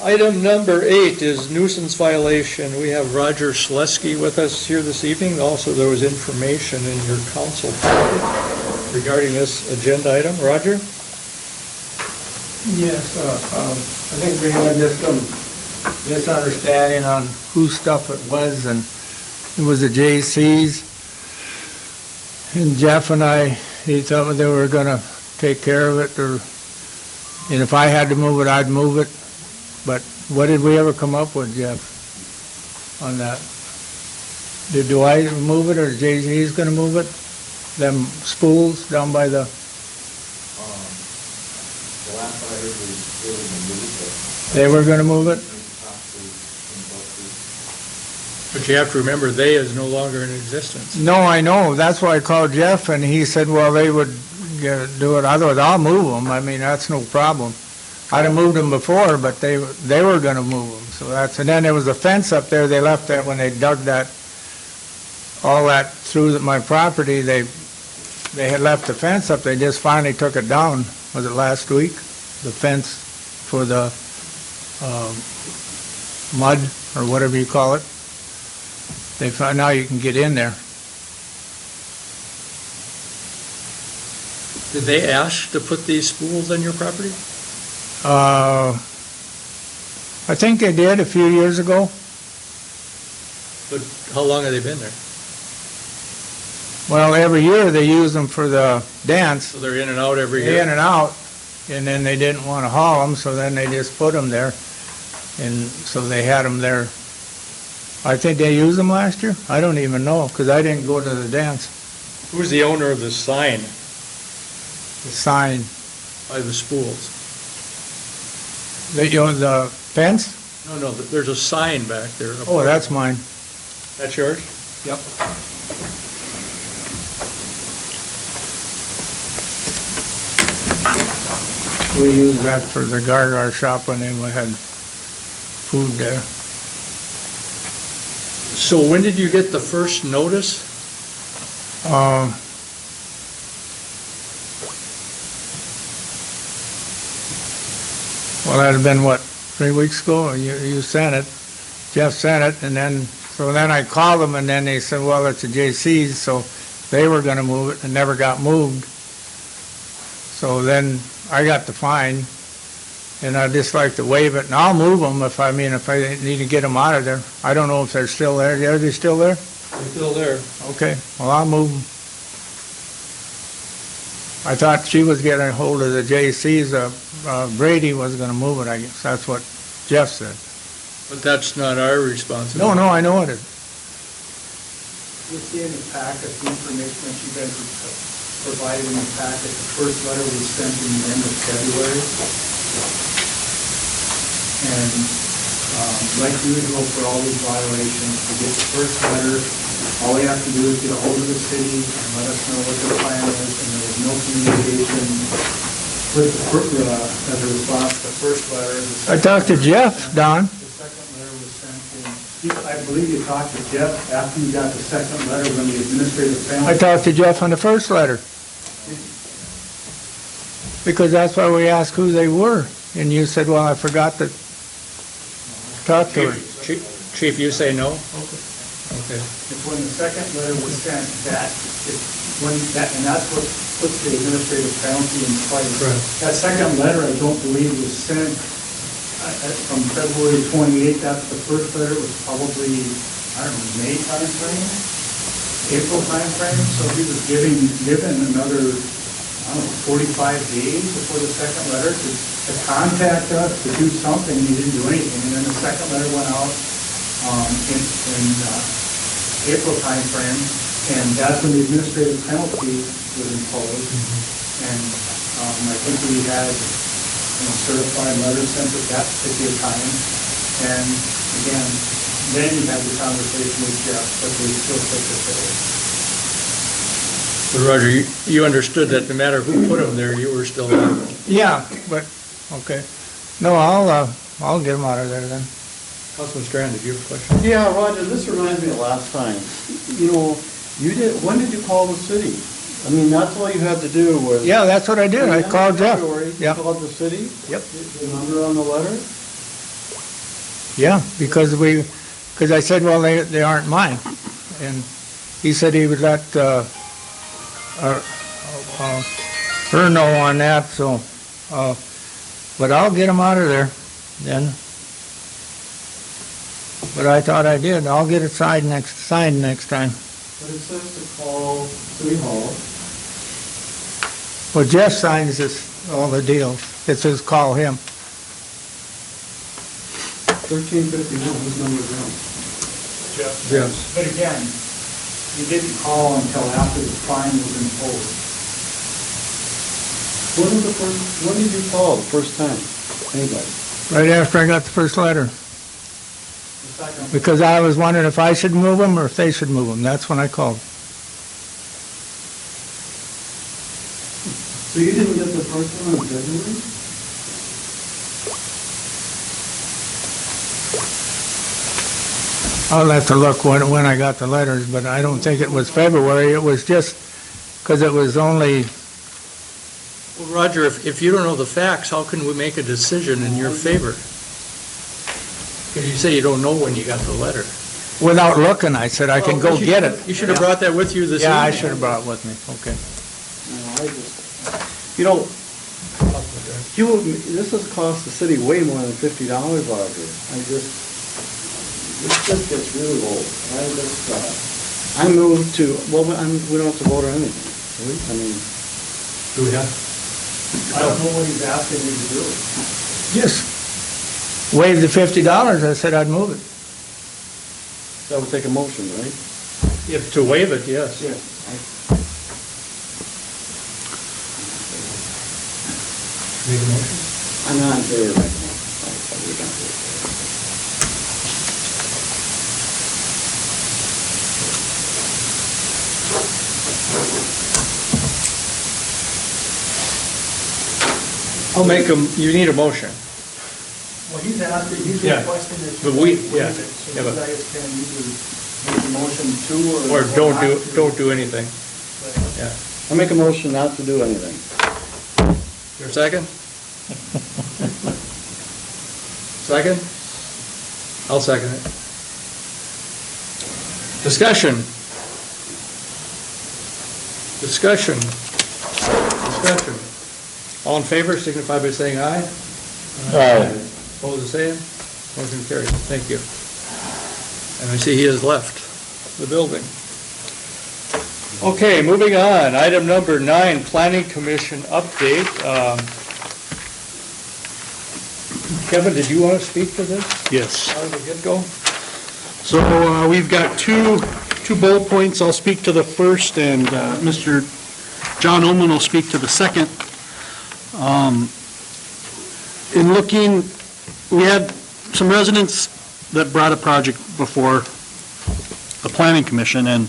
Item number 8 is nuisance violation. We have Roger Slesky with us here this evening. Also, there was information in your council packet regarding this agenda item. Roger? Yes, I think we had just some misunderstanding on whose stuff it was, and it was the J.C.'s. And Jeff and I, he thought they were gonna take care of it, and if I had to move it, I'd move it. But what did we ever come up with, Jeff, on that? Do I move it, or J.C.'s gonna move it? Them spools down by the... They were gonna move it? But you have to remember, they is no longer in existence. No, I know, that's why I called Jeff, and he said, well, they would do it, otherwise I'll move them, I mean, that's no problem. I'd have moved them before, but they were gonna move them, so that's, and then there was a fence up there, they left that when they dug that, all that through my property, they had left the fence up, they just finally took it down, was it last week? The fence for the, mud, or whatever you call it. They found, now you can get in there. Did they ask to put these spools on your property? I think they did a few years ago. But how long have they been there? Well, every year they use them for the dance. So they're in and out every year? In and out, and then they didn't want to haul them, so then they just put them there. And so they had them there. I think they used them last year? I don't even know, because I didn't go to the dance. Who's the owner of the sign The sign, by the spools? the fence? No, there's a sign back there. Oh, that's mine. That's yours? Yep. We used that for the Gar shop when they had food there. So when did you get the first notice? Well, that'd have been, what, 3 weeks ago? You sent it, Jeff sent it, and then, so then I called them, and then they said, well, it's a J.C.'s, so they were gonna move it, and never got moved. So then I got the fine, and I'd just like to waive it, and I'll move them if I need to get them out of there. I don't know if they're still there. Are they still there? They're still there. Okay, well, I'll move them. I thought she was getting a hold of the J.C.'s, Brady was gonna move it, I guess. That's what Jeff said. But that's not our responsibility. No, I know it is. You'll see in the packet, the information that you guys provided in the packet, the first letter was sent in the end of February. And like usual for all these violations, to get the first letter, all we have to do is get a hold of the city and let us know what their plan is, and there was no communication with as a response to the first letter. I talked to Jeff, Don. The second letter was sent in, I believe you talked to Jeff after you got the second letter when the administrative panel. I talked to Jeff on the first letter. Because that's why we asked who they were. And you said, well, I forgot to talk to her. Chief, you say no? Okay. It's when the second letter was sent and that's what puts the administrative penalty in place. Right. That second letter, I don't believe was sent from February 28th. That's the first letter. It was probably, I don't know, May timeframe, April timeframe. So he was given another, I don't know, 45 days before the second letter to contact us, to do something. He didn't do anything. And then the second letter went out in April timeframe, and that's when the administrative penalty was imposed. And I think we had certified letters sent at that particular time. And again, then you had the conversation with Jeff, but they still took the pay. But Roger, you understood that no matter who put them there, you were still liable. Yeah, but, okay. No, I'll get them out of there then. Councilman Strand, did you have a question? Yeah, Roger, this reminds me of last time. You know, when did you call the city? I mean, that's all you had to do was. Yeah, that's what I did. I called Jeff. You Yeah, called the city? Yep. The number on the letter? yeah, because I said, well, they aren't mine. And he said he would let, her know on that, so, but I'll get them out of there then. But I thought I did. I'll get it signed next time. But it says to call City Hall. Well, Jeff signs all the deals. It says call him. 1351, whose number is that? Jeff. But again, you didn't call until after the fine was imposed. When did you call the first time? Anybody? Right after I got the first letter. The second, Because I was wondering if I should move them or if they should move them. That's when I called. So you didn't get the first one in February? I'll have to look when I got the letters, but I don't think it was February. It was just because it was only, Well, Roger, if you don't know the facts, how can we make a decision in your favor? Because you say you don't know when you got the letter. without looking, I said I can go get it. You should have brought that with you this evening. Yeah, I should have brought it with me. Okay. No, I just, you know, this has cost the city way more than $50, Roger. This just gets really old. I moved to, well, we don't have to vote or anything. do we? I mean, Do we have? I don't know what he's asking you to do. Just waive the $50. I said I'd move it. that would take a motion, right? If to waive it, yes. Make a motion? I'm not in favor right now. We're not here. I'll make them, you need a motion. Well, he's asking, he's Yeah. requesting that But you we- waive yeah. it. So Yeah, you but- guys can either make a motion to Or not to. don't do anything. Right. Yeah. I make a motion not to do anything. Your second? Second? I'll second it. Discussion. Discussion. Discussion. All in favor, signify by saying aye. Aye. Opposed, the same. Motion carries. Thank you. And I see he has left the building. Okay, moving on. Item number 9, Planning Commission update. Kevin, did you want to speak to this? Yes. How did it go? So we've got two bullet points. I'll speak to the first, and Mr. John Oman will speak to the second. In looking, we had some residents that brought a project before the Planning Commission, and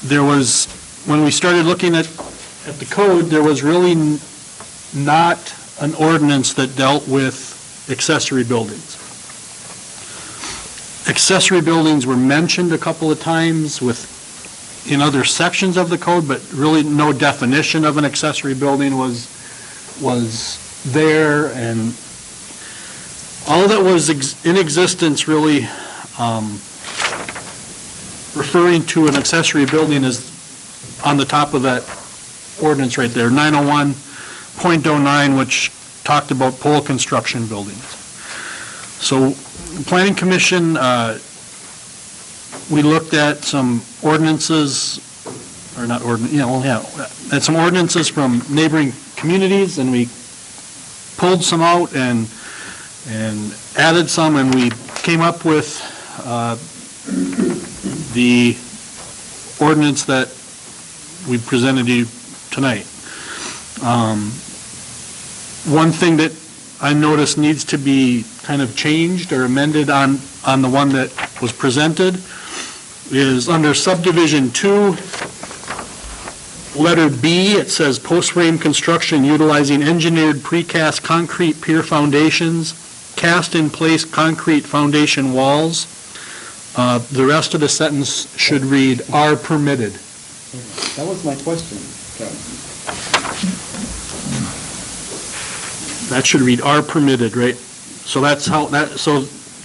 there was, when we started looking at the code, there was really not an ordinance that dealt with accessory buildings. Accessory buildings were mentioned a couple of times in other sections of the code, but really no definition of an accessory building was there, and all that was in existence really referring to an accessory building is on the top of that ordinance right there, 901.09, which talked about pole construction buildings. So the Planning Commission, we looked at some ordinances, or not ordinance, at some ordinances from neighboring communities, and we pulled some out and added some, and we came up with the ordinance that we presented to you tonight. One thing that I noticed needs to be kind of changed or amended on the one that was presented is under subdivision 2, letter B, it says post frame construction utilizing engineered precast concrete pier foundations, cast in place concrete foundation walls. The rest of the sentence should read, are permitted. That was my question, Kevin. That should read, are permitted, right? So that's how, so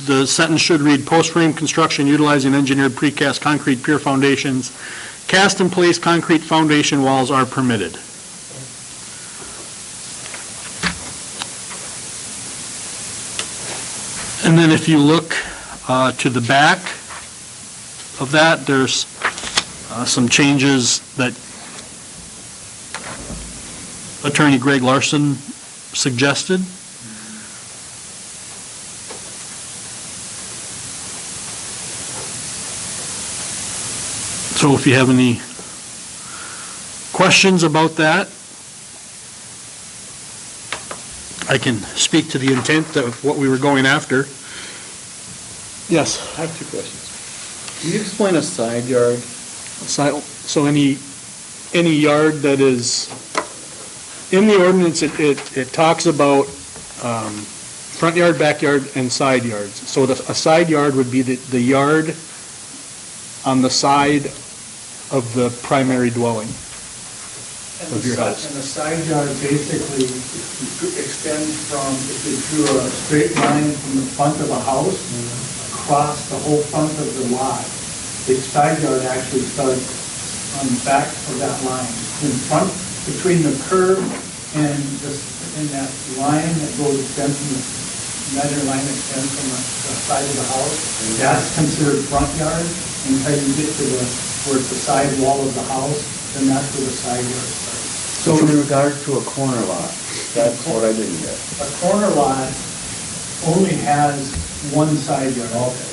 the sentence should read, post-frame construction utilizing engineered precast concrete pier foundations, cast-in-place concrete foundation walls are permitted. And then if you look to the back of that, there's some changes that Attorney Greg Larson suggested. So if you have any questions about that, I can speak to the intent of what we were going after. Yes? I have two questions. Can you explain a side yard? So any yard that is, in the ordinance, it talks about front yard, backyard, and side yards. So a side yard would be the yard on the side of the primary dwelling of your house. And the side yard basically extends from, if you drew a straight line from the front of a house across the whole front of the lot, the side yard actually starts on the back of that line. In front, between the curb and that line that goes, extends from the measure line that extends from the side of the house, that's considered front yard. Until you get to where it's the side wall of the house, then that's where the side yard starts. So in regard to a corner lot, that's what I didn't get. A corner lot only has one side yard. Okay.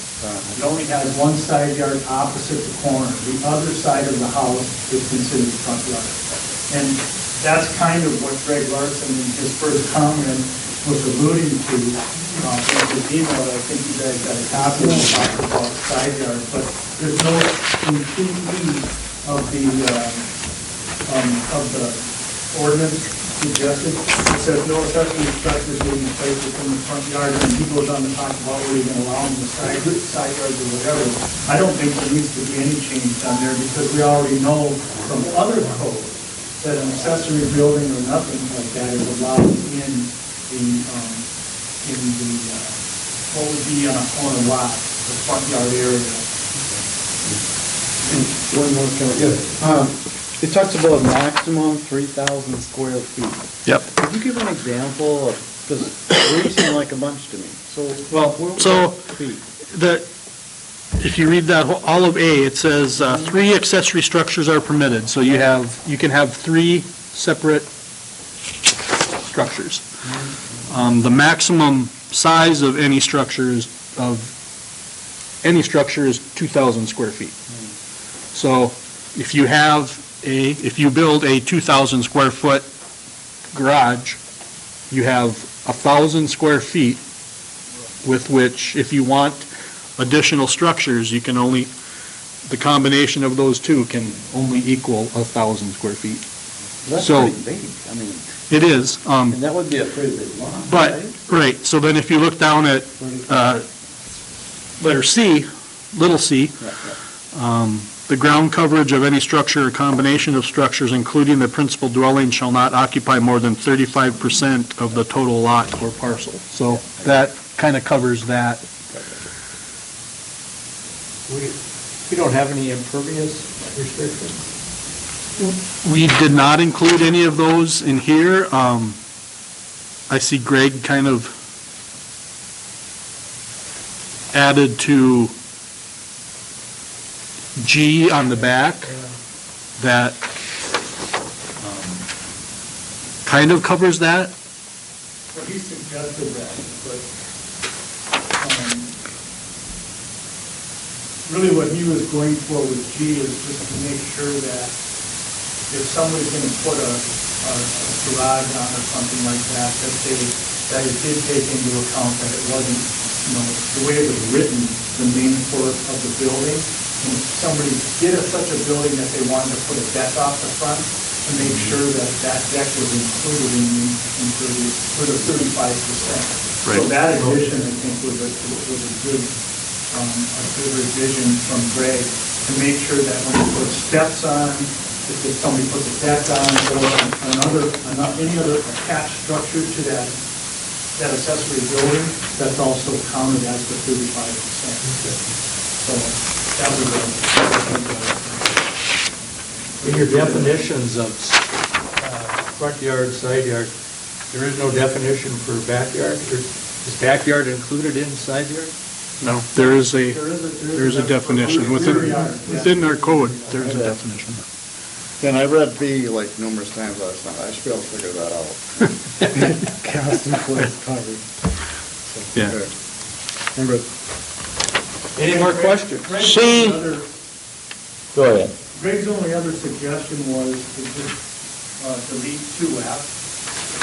It only has one side yard opposite the corner. The other side of the house is considered front yard. And that's kind of what Greg Larson in his first comment was alluding to. In his email, I think you guys got a copy of about side yard, but there's no, in 2E of the ordinance suggested, it says no accessory structures may be placed within the front yard, and he goes on to talk about whether you're going to allow them in the side yards or whatever. I don't think there needs to be any change on there, because we already know from other codes that an accessory building or nothing like that is allowed in what would be on a corner lot, the front yard area. One more, Kevin. It talks about maximum 3,000 square feet. Yep. Could you give an example of, because three seem like a bunch to me, so. Well, so if you read that, all of A, it says 3 accessory structures are permitted. So you can have 3 separate structures. The maximum size of any structure is 2,000 square feet. So if you build a 2,000 square foot garage, you have 1,000 square feet with which, if you want additional structures, you can only, the combination of those two can only equal 1,000 square feet. That's So- pretty big, I mean, It is. and that would be a pretty big lot, But, right? right, so then if you look down at letter C, little c, the ground coverage of any structure or combination of structures, including the principal dwelling, shall not occupy more than 35% of the total lot or parcel. So that kind of covers that. We don't have any impervious restrictions? We did not include any of those in here. I see Greg kind of added to G on the back that kind of covers that. Well, he suggested that, but really what he was going for with G is just to make sure that if somebody's going to put a garage on or something like that, that it did take into account that it wasn't, the way it was written, the main court of the building. And if somebody did such a building that they wanted to put a deck off the front, to make sure that that deck was included for the 35%. So that addition, I think, was a good revision from Greg to make sure that when you put steps on, if somebody puts a deck on or any other attached structure to that accessory building, that's also counted as the 35%. So that was In your definitions of front yard, side yard, there is no definition for backyard? Is backyard included in side yard? No, there is a definition. Within our code, there's a definition. And I read B like numerous times last night. I should be able to figure that out. Cast and flip covered. Yeah. I'm good. Any more questions? C, go ahead. Greg's only other suggestion was to just delete 2F,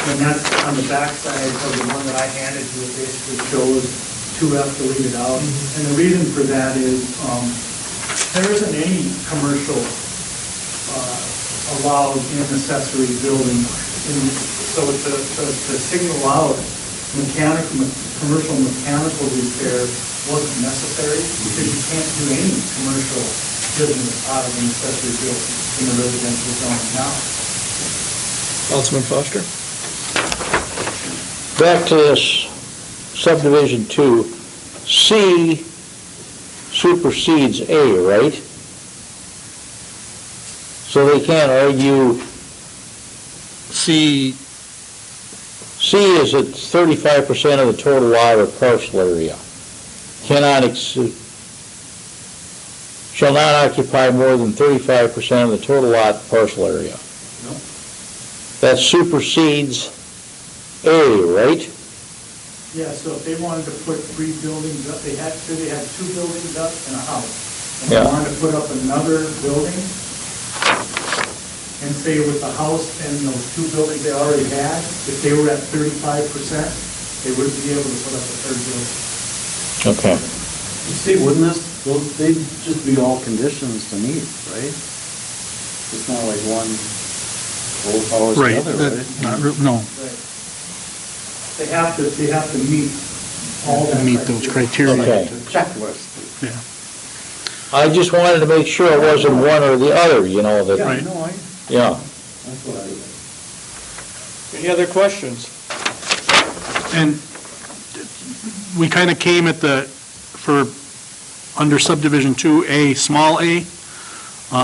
and that's on the backside of the one that I handed you. It basically shows 2F deleted out. And the reason for that is there isn't any commercial allowed in accessory building. So to signal out commercial mechanical repair wasn't necessary because you can't do any commercial business out of an accessory building in the residential zone now. Councilman Foster? Back to this subdivision 2, C supersedes A, right? So they can't argue, C is at 35% of the total lot or parcel area. Shall not occupy more than 35% of the total lot parcel area. No. That supersedes A, right? Yeah, so if they wanted to put 3 buildings up, they had 2 buildings up and a house. And Yeah. they wanted to put up another building, and say with the house and those 2 buildings they already had, if they were at 35%, they wouldn't be able to put up a 3rd building. Okay. See, wouldn't they'd just be all conditions to meet, right? It's not like one overpowers the Right, other, right? no, Right. They have to meet all that. meet those criteria. Okay. Checklist. Yeah. I just wanted to make sure it wasn't one or the other, that, Yeah, no, yeah. that's what I. Any other questions? And we kind of came at under subdivision 2A, small a,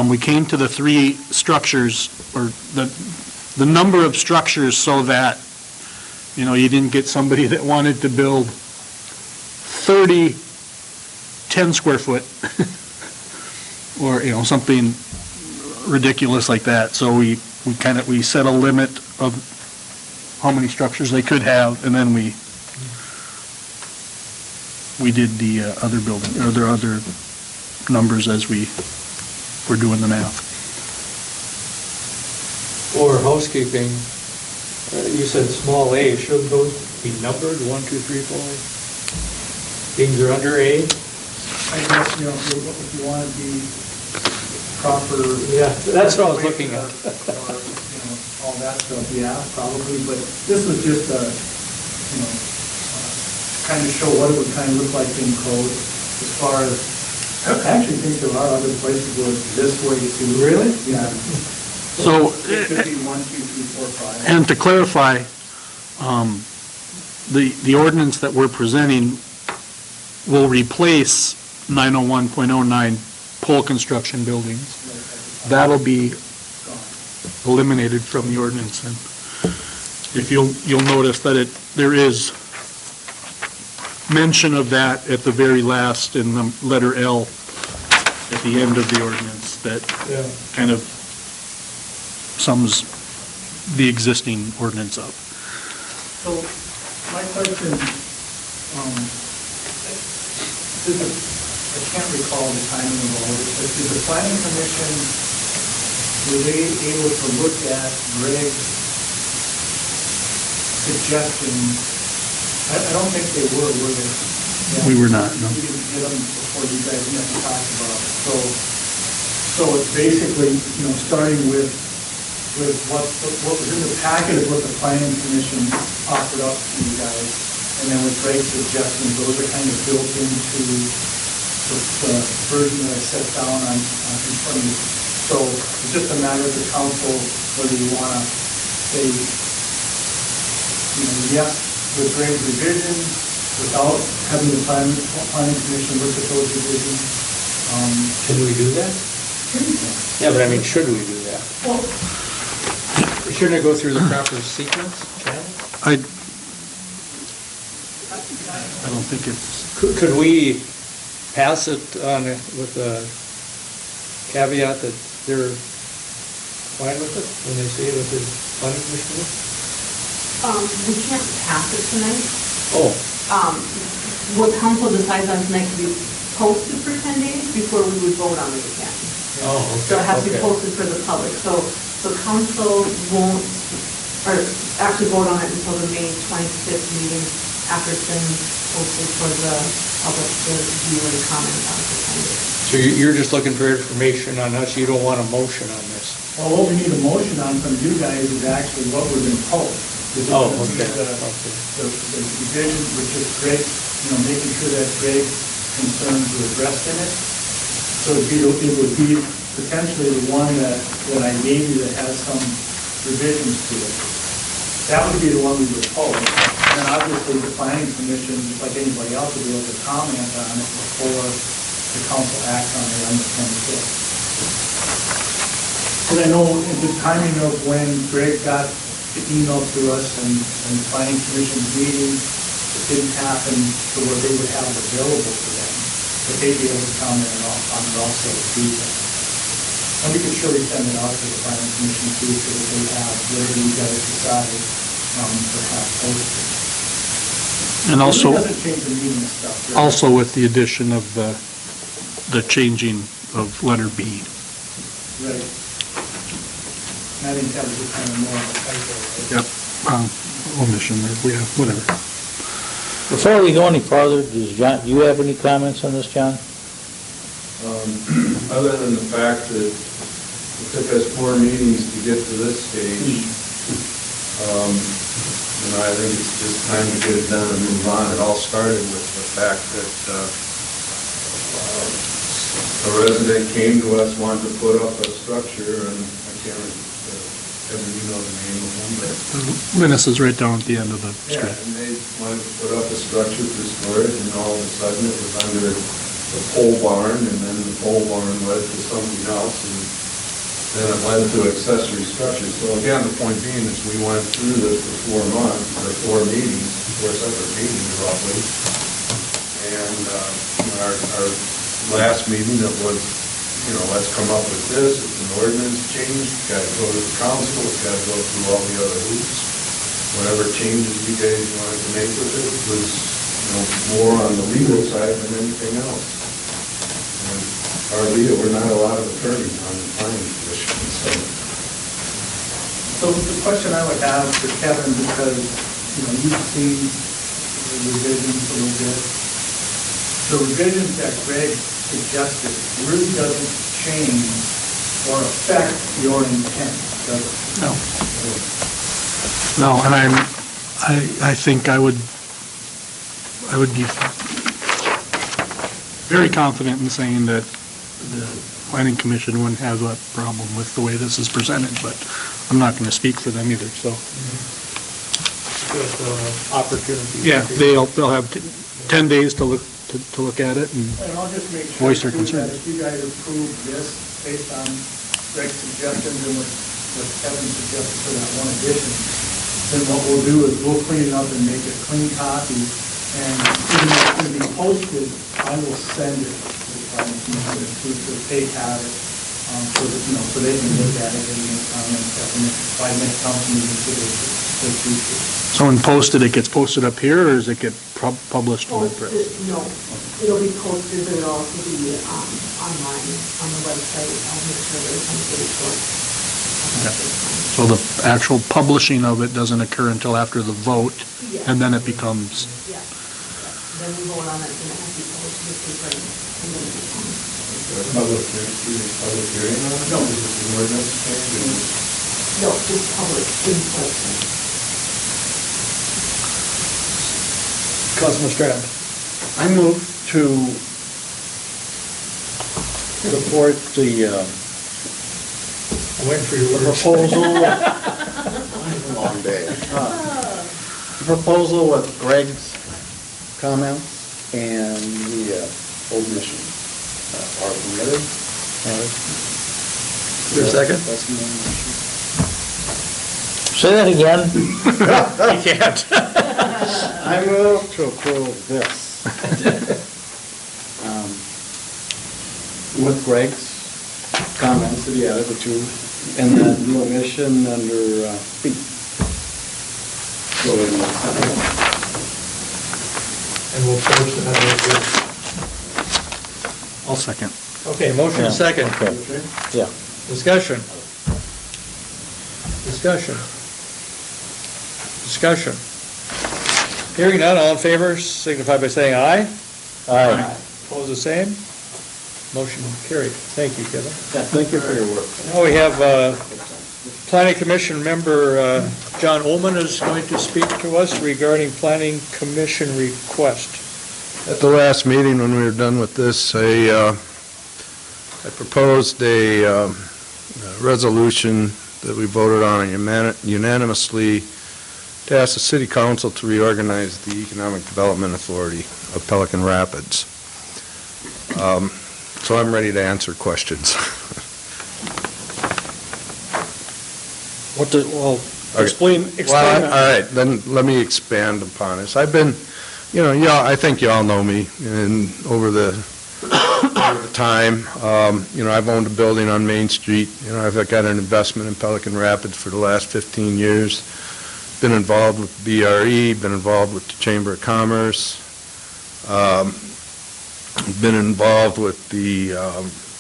we came to the 3 structures, or the number of structures so that, you didn't get somebody that wanted to build 30 10-square-foot, or, something ridiculous like that. So we set a limit of how many structures they could have, and then we did the other building, or there are other numbers as we were doing the math. Or housekeeping, you said small a, should those be numbered, 1, 2, 3, 4? Things are under A? I guess, if you want to be proper. Yeah, that's what I was looking at. Or, all that stuff, yeah, probably, but this was just kind of show what it would kind of look like in code as far as, I actually think there are other places where it's this way too. Really? Yeah. So, It could be 1, 2, 3, 4, 5. and to clarify, the ordinance that we're presenting will replace 901.09 pole construction buildings. That'll be eliminated from the ordinance. And if you'll notice that there is mention of that at the very last in the letter L at the end of the ordinance that kind of sums the existing ordinance up. So, my question, I can't recall the timing of all this, but did the planning commission were they able to look at Greg's suggestions? I don't think they were they? Yeah. We were not, no. We didn't get them before you guys never talked about it. So it's basically, starting with what was in the packet is what the planning commission offered up to you guys. And then with Greg's suggestions, those are kind of built into the version that I set down on in front of you. So it's just a matter of the council, whether you want to say, yes, with Greg's revisions, without having the planning commission look at those revisions. Can we do that? Yeah, but I mean, should we do that? Well, shouldn't it go through the proper sequence? I don't think it's, Could we pass it on with a caveat that they're fine with it when they say that the planning commission is? We can't pass it tonight. Oh, What council decides on tonight can be posted for 10 days before we would vote on it again. oh, okay. So it has to be okay. posted for the public. So council won't, or actually vote on it until the May 25th meeting after it's been posted for the public to view and comment on it for 10 days. So you're just looking for information on us, you don't want a motion on this? well, what we need a motion on from you guys is actually what we're going to post. Is it Oh, gonna be okay. The revisions, which is Greg, making sure that Greg's concerns were addressed in it. So it would be potentially the one that I gave you that has some revisions to it. That would be the one we would post. And then obviously the planning commission, just like anybody else, would be able to comment on it before the council acts on it on the 25th. Because I know the timing of when Greg got the email to us and the planning commission's meeting, it didn't happen to where they would have it available for them, but they'd be able to comment on it also with feedback. And we could surely send it out to the planning commission too, so that they have whatever you guys decide to have posted. and also, It doesn't change the meaning of stuff. really. also with the addition of the changing of letter B. Right. And I think that was just kind of more of a typo, right? Yep. Omission, or whatever. Before we go any farther, do you have any comments on this, John? Other than the fact that it took us 4 meetings to get to this stage, I think it's just time to get it done and move on. It all started with the fact that a resident came to us, wanted to put up a structure, and I can't remember, Kevin, you know the name of them, but Linus is right down at the end of the yeah, street. and they wanted to put up a structure for storage, and all of a sudden it was under the pole barn, and then the pole barn led to something else, and then it led to accessory structures. So again, the point being is we went through this for 4 months, or 4 meetings, 4 separate meetings roughly. And our last meeting, it was, let's come up with this, it's an ordinance change, it's got to go to the council, it's got to go through all the other hoops. Whatever changes you guys wanted to make with it was, more on the legal side than anything else. And hardly, we're not a lot of attorneys on the planning commission, so. So the question I would have for Kevin, because, you've seen the revisions a little bit. The revisions that Greg suggested really doesn't change or affect your intent, does it? No. No, and I think I would be very confident in saying that the planning commission wouldn't have a problem with the way this is presented, but I'm not going to speak for them either, so. Opportunity. Yeah, they'll have 10 days to look at it and And I'll just make sure voice their too, that concerns. if you guys approve this based on Greg's suggestions and what Kevin suggested for that one addition, then what we'll do is we'll clean it up and make a clean copy. And even though it's going to be posted, I will send it to the planning commission so they have it, so that, so they can look at it and make comments at the next council meeting so they see it. So when posted, it gets posted up here, or does it get published in the press? No, it'll be posted, but it'll also be online on the website. I'll make sure there's some Facebook. So the actual publishing of it doesn't occur until after the vote, Yes. and then it becomes, Yes. Then we vote on it, and it has to be published in the paper, and then it becomes. Public hearing on it? No. Is this an ordinance change? No, just public input. Councilman Strand. I move to support the I'm waiting for your words. proposal. Long day. The proposal with Greg's comments and the omission are permitted. Your second? That's my motion. Say that again? You can't. I move to approve this. With Greg's comments that he added, the two, and then the omission under B. So in the second. And we'll post that. I'll second. Okay, motion Yeah. second. Okay. Yeah. Discussion. Hearing none, all in favor, signify by saying aye. Aye. Opposed, the same. Motion carried. Thank you, Kevin. Yeah, thank you for your work. Now we have Planning Commission member John Ullman is going to speak to us regarding Planning Commission request. At the last meeting, when we were done with this, I proposed a resolution that we voted on unanimously to ask the city council to reorganize the Economic Development Authority of Pelican Rapids. So I'm ready to answer questions. Explain. Well, all right, then let me expand upon this. I've been, I think you all know me, and over the time, I've owned a building on Main Street. I've got an investment in Pelican Rapids for the last 15 years. Been involved with BRE, been involved with the Chamber of Commerce, been involved with the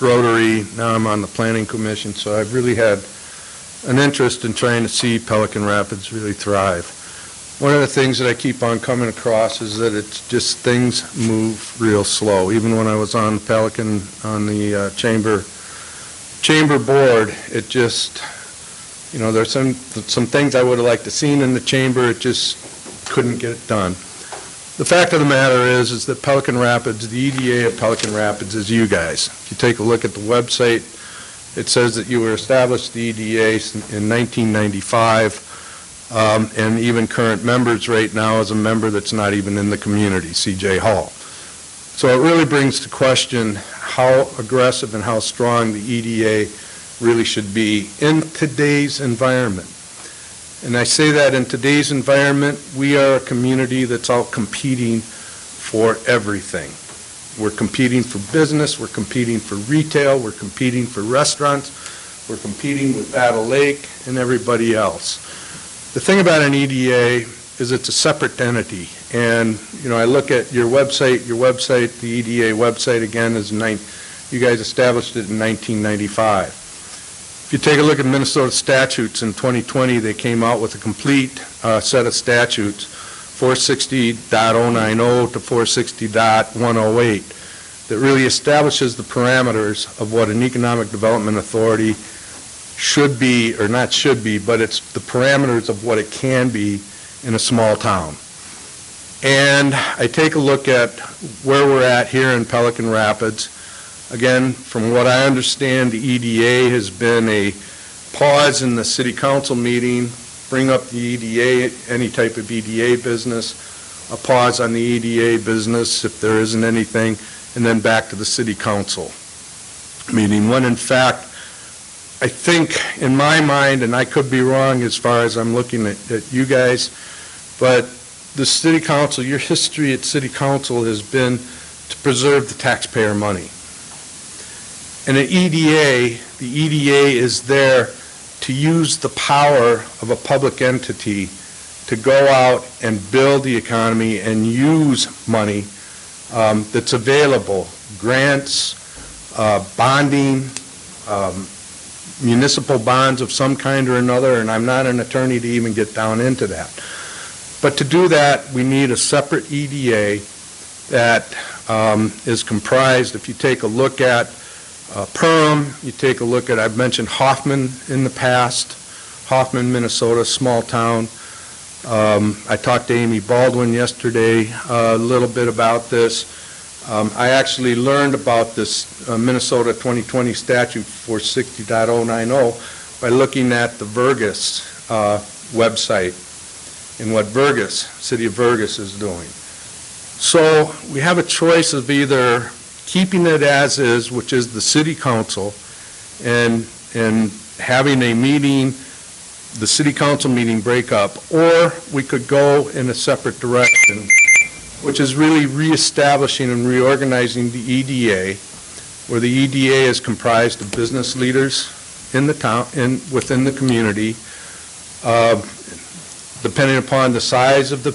Rotary. Now I'm on the Planning Commission, so I've really had an interest in trying to see Pelican Rapids really thrive. One of the things that I keep on coming across is that it's just things move real slow. Even when I was on Pelican, on the chamber board, it just, there's some things I would have liked to seen in the chamber, it just couldn't get it done. The fact of the matter is that Pelican Rapids, the EDA of Pelican Rapids is you guys. If you take a look at the website, it says that you were established the EDA in 1995, and even current members right now is a member that's not even in the community, CJ Hall. So it really brings to question how aggressive and how strong the EDA really should be in today's environment. And I say that in today's environment, we are a community that's all competing for everything. We're competing for business, we're competing for retail, we're competing for restaurants, we're competing with Battle Lake and everybody else. The thing about an EDA is it's a separate entity. And, I look at your website, the EDA website again is you guys established it in 1995. If you take a look at Minnesota statutes in 2020, they came out with a complete set of statutes, 460.090 to 460.108, that really establishes the parameters of what an economic development authority should be, or not should be, but it's the parameters of what it can be in a small town. And I take a look at where we're at here in Pelican Rapids. Again, from what I understand, the EDA has been a pause in the city council meeting, bring up the EDA, any type of EDA business, a pause on the EDA business if there isn't anything, and then back to the city council meeting, when in fact, I think in my mind, and I could be wrong as far as I'm looking at you guys, but the city council, your history at city council has been to preserve the taxpayer money. And an EDA, the EDA is there to use the power of a public entity to go out and build the economy and use money that's available, grants, bonding, municipal bonds of some kind or another, and I'm not an attorney to even get down into that. But to do that, we need a separate EDA that is comprised, if you take a look at Perham, you take a look at, I've mentioned Hoffman in the past, Hoffman, Minnesota, small town. I talked to Amy Baldwin yesterday a little bit about this. I actually learned about this Minnesota 2020 statute 460.090 by looking at the Vergus website and what City of Vergus is doing. So we have a choice of either keeping it as is, which is the city council, and having a meeting, the city council meeting break up, or we could go in a separate direction, which is really reestablishing and reorganizing the EDA, where the EDA is comprised of business leaders in the town, within the community, depending upon the size of the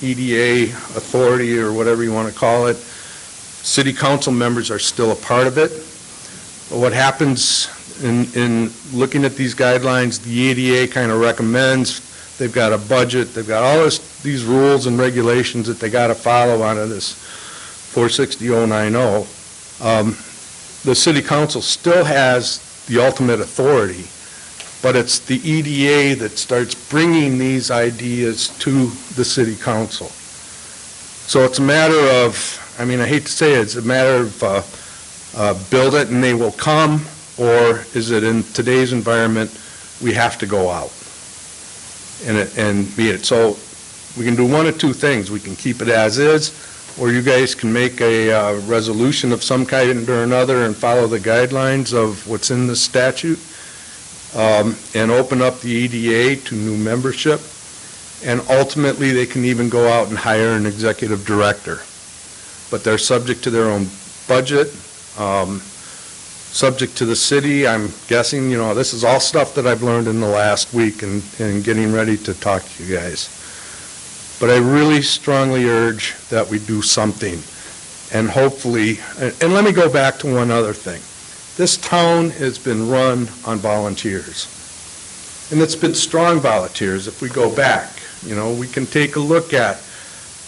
EDA authority or whatever you want to call it. City council members are still a part of it. But what happens in looking at these guidelines, the EDA kind of recommends, they've got a budget, they've got all these rules and regulations that they got to follow under this 460.090. The city council still has the ultimate authority, but it's the EDA that starts bringing these ideas to the city council. So it's a matter of, I mean, I hate to say it, it's a matter of build it and they will come, or is it in today's environment, we have to go out and be it. So we can do one of two things. We can keep it as is, or you guys can make a resolution of some kind or another and follow the guidelines of what's in the statute, and open up the EDA to new membership. And ultimately, they can even go out and hire an executive director. But they're subject to their own budget, subject to the city. I'm guessing, you know, this is all stuff that I've learned in the last week and getting ready to talk to you guys. But I really strongly urge that we do something. And hopefully, and let me go back to one other thing. This town has been run on volunteers. And it's been strong volunteers if we go back. You know, we can take a look at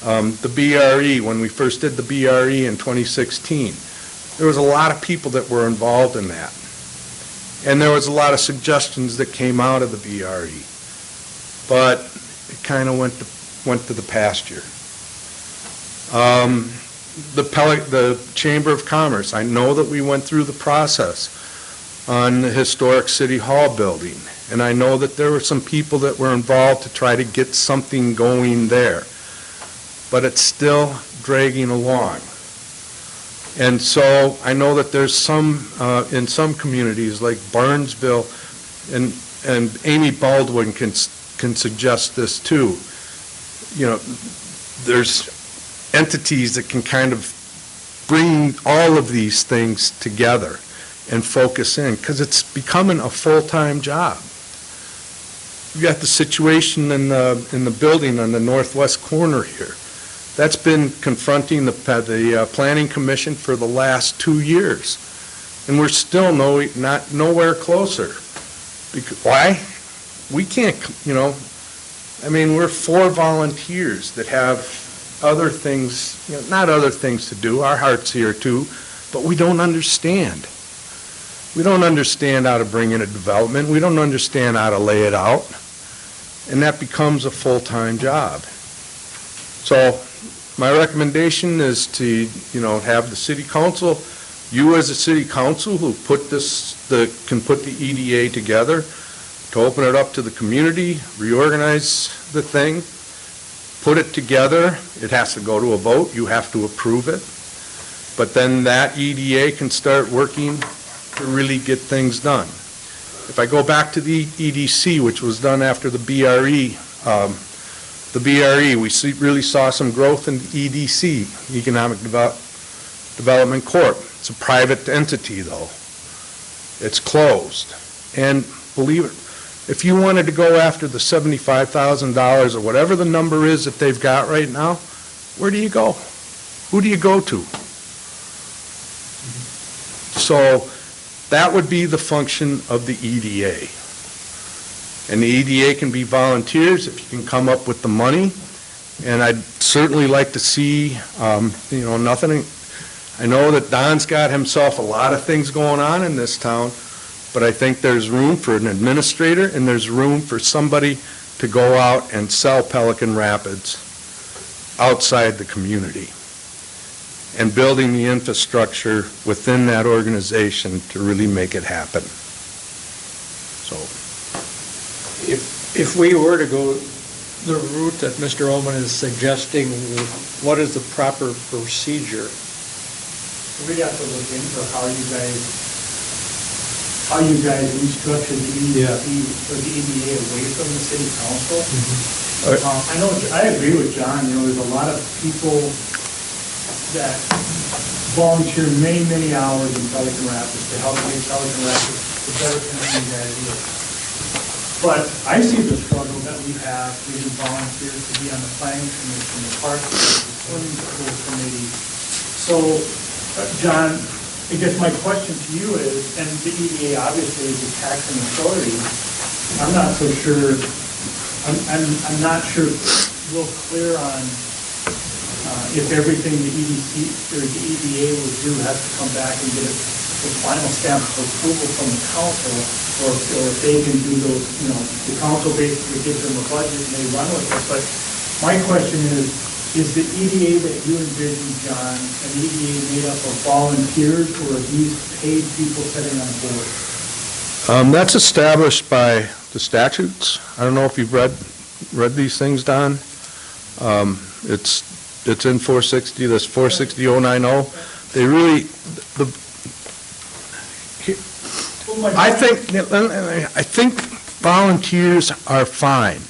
the BRE, when we first did the BRE in 2016. There was a lot of people that were involved in that. And there was a lot of suggestions that came out of the BRE. But it kind of went to the pasture. The Chamber of Commerce, I know that we went through the process on the historic City Hall building. And I know that there were some people that were involved to try to get something going there. But it's still dragging along. And so I know that there's some, in some communities like Barnesville, and Amy Baldwin can suggest this too. You know, there's entities that can kind of bring all of these things together and focus in, because it's becoming a full-time job. You've got the situation in the building on the northwest corner here. That's been confronting the Planning Commission for the last 2 years. And we're still nowhere closer. Why? We can't, you know, I mean, we're 4 volunteers that have other things, you know, not other things to do. Our heart's here too, but we don't understand. We don't understand how to bring in a development. We don't understand how to lay it out. And that becomes a full-time job. So my recommendation is to, you know, have the city council, you as a city council who can put the EDA together, to open it up to the community, reorganize the thing, put it together. It has to go to a vote. You have to approve it. But then that EDA can start working to really get things done. If I go back to the EDC, which was done after the BRE, we really saw some growth in the EDC, Economic Development Corp. It's a private entity, though. It's closed. And believe it, if you wanted to go after the $75,000 or whatever the number is that they've got right now, where do you go? Who do you go to? So that would be the function of the EDA. And the EDA can be volunteers if you can come up with the money. And I'd certainly like to see, nothing, I know that Don's got himself a lot of things going on in this town, but I think there's room for an administrator and there's room for somebody to go out and sell Pelican Rapids outside the community and building the infrastructure within that organization to really make it happen. So, If we were to go the route that Mr. Ullman is suggesting, what is the proper procedure? We'd have to look into how you guys restructure the EDA or the EDA away from the city council. I agree with John, there's a lot of people that volunteer many, many hours in Pelican Rapids to help make Pelican Rapids the better community that it is. But I see the struggle that we have getting volunteers to be on the planning commission, the park committee, the swimming pool committee. So, John, I guess my question to you is, and the EDA obviously is a taxing authority, I'm not so sure, I'm not sure real clear on if everything the EDC or the EDA would do has to come back and get the final stamp of approval from the council, or if they can do those, the council basically gives them a budget and they run with it. But my question is the EDA that you envision, John, an EDA made up of volunteers or are these paid people sitting on board? That's established by the statutes. I don't know if you've read these things, Don. It's in 460, that's 460-090. They really, I think volunteers are fine.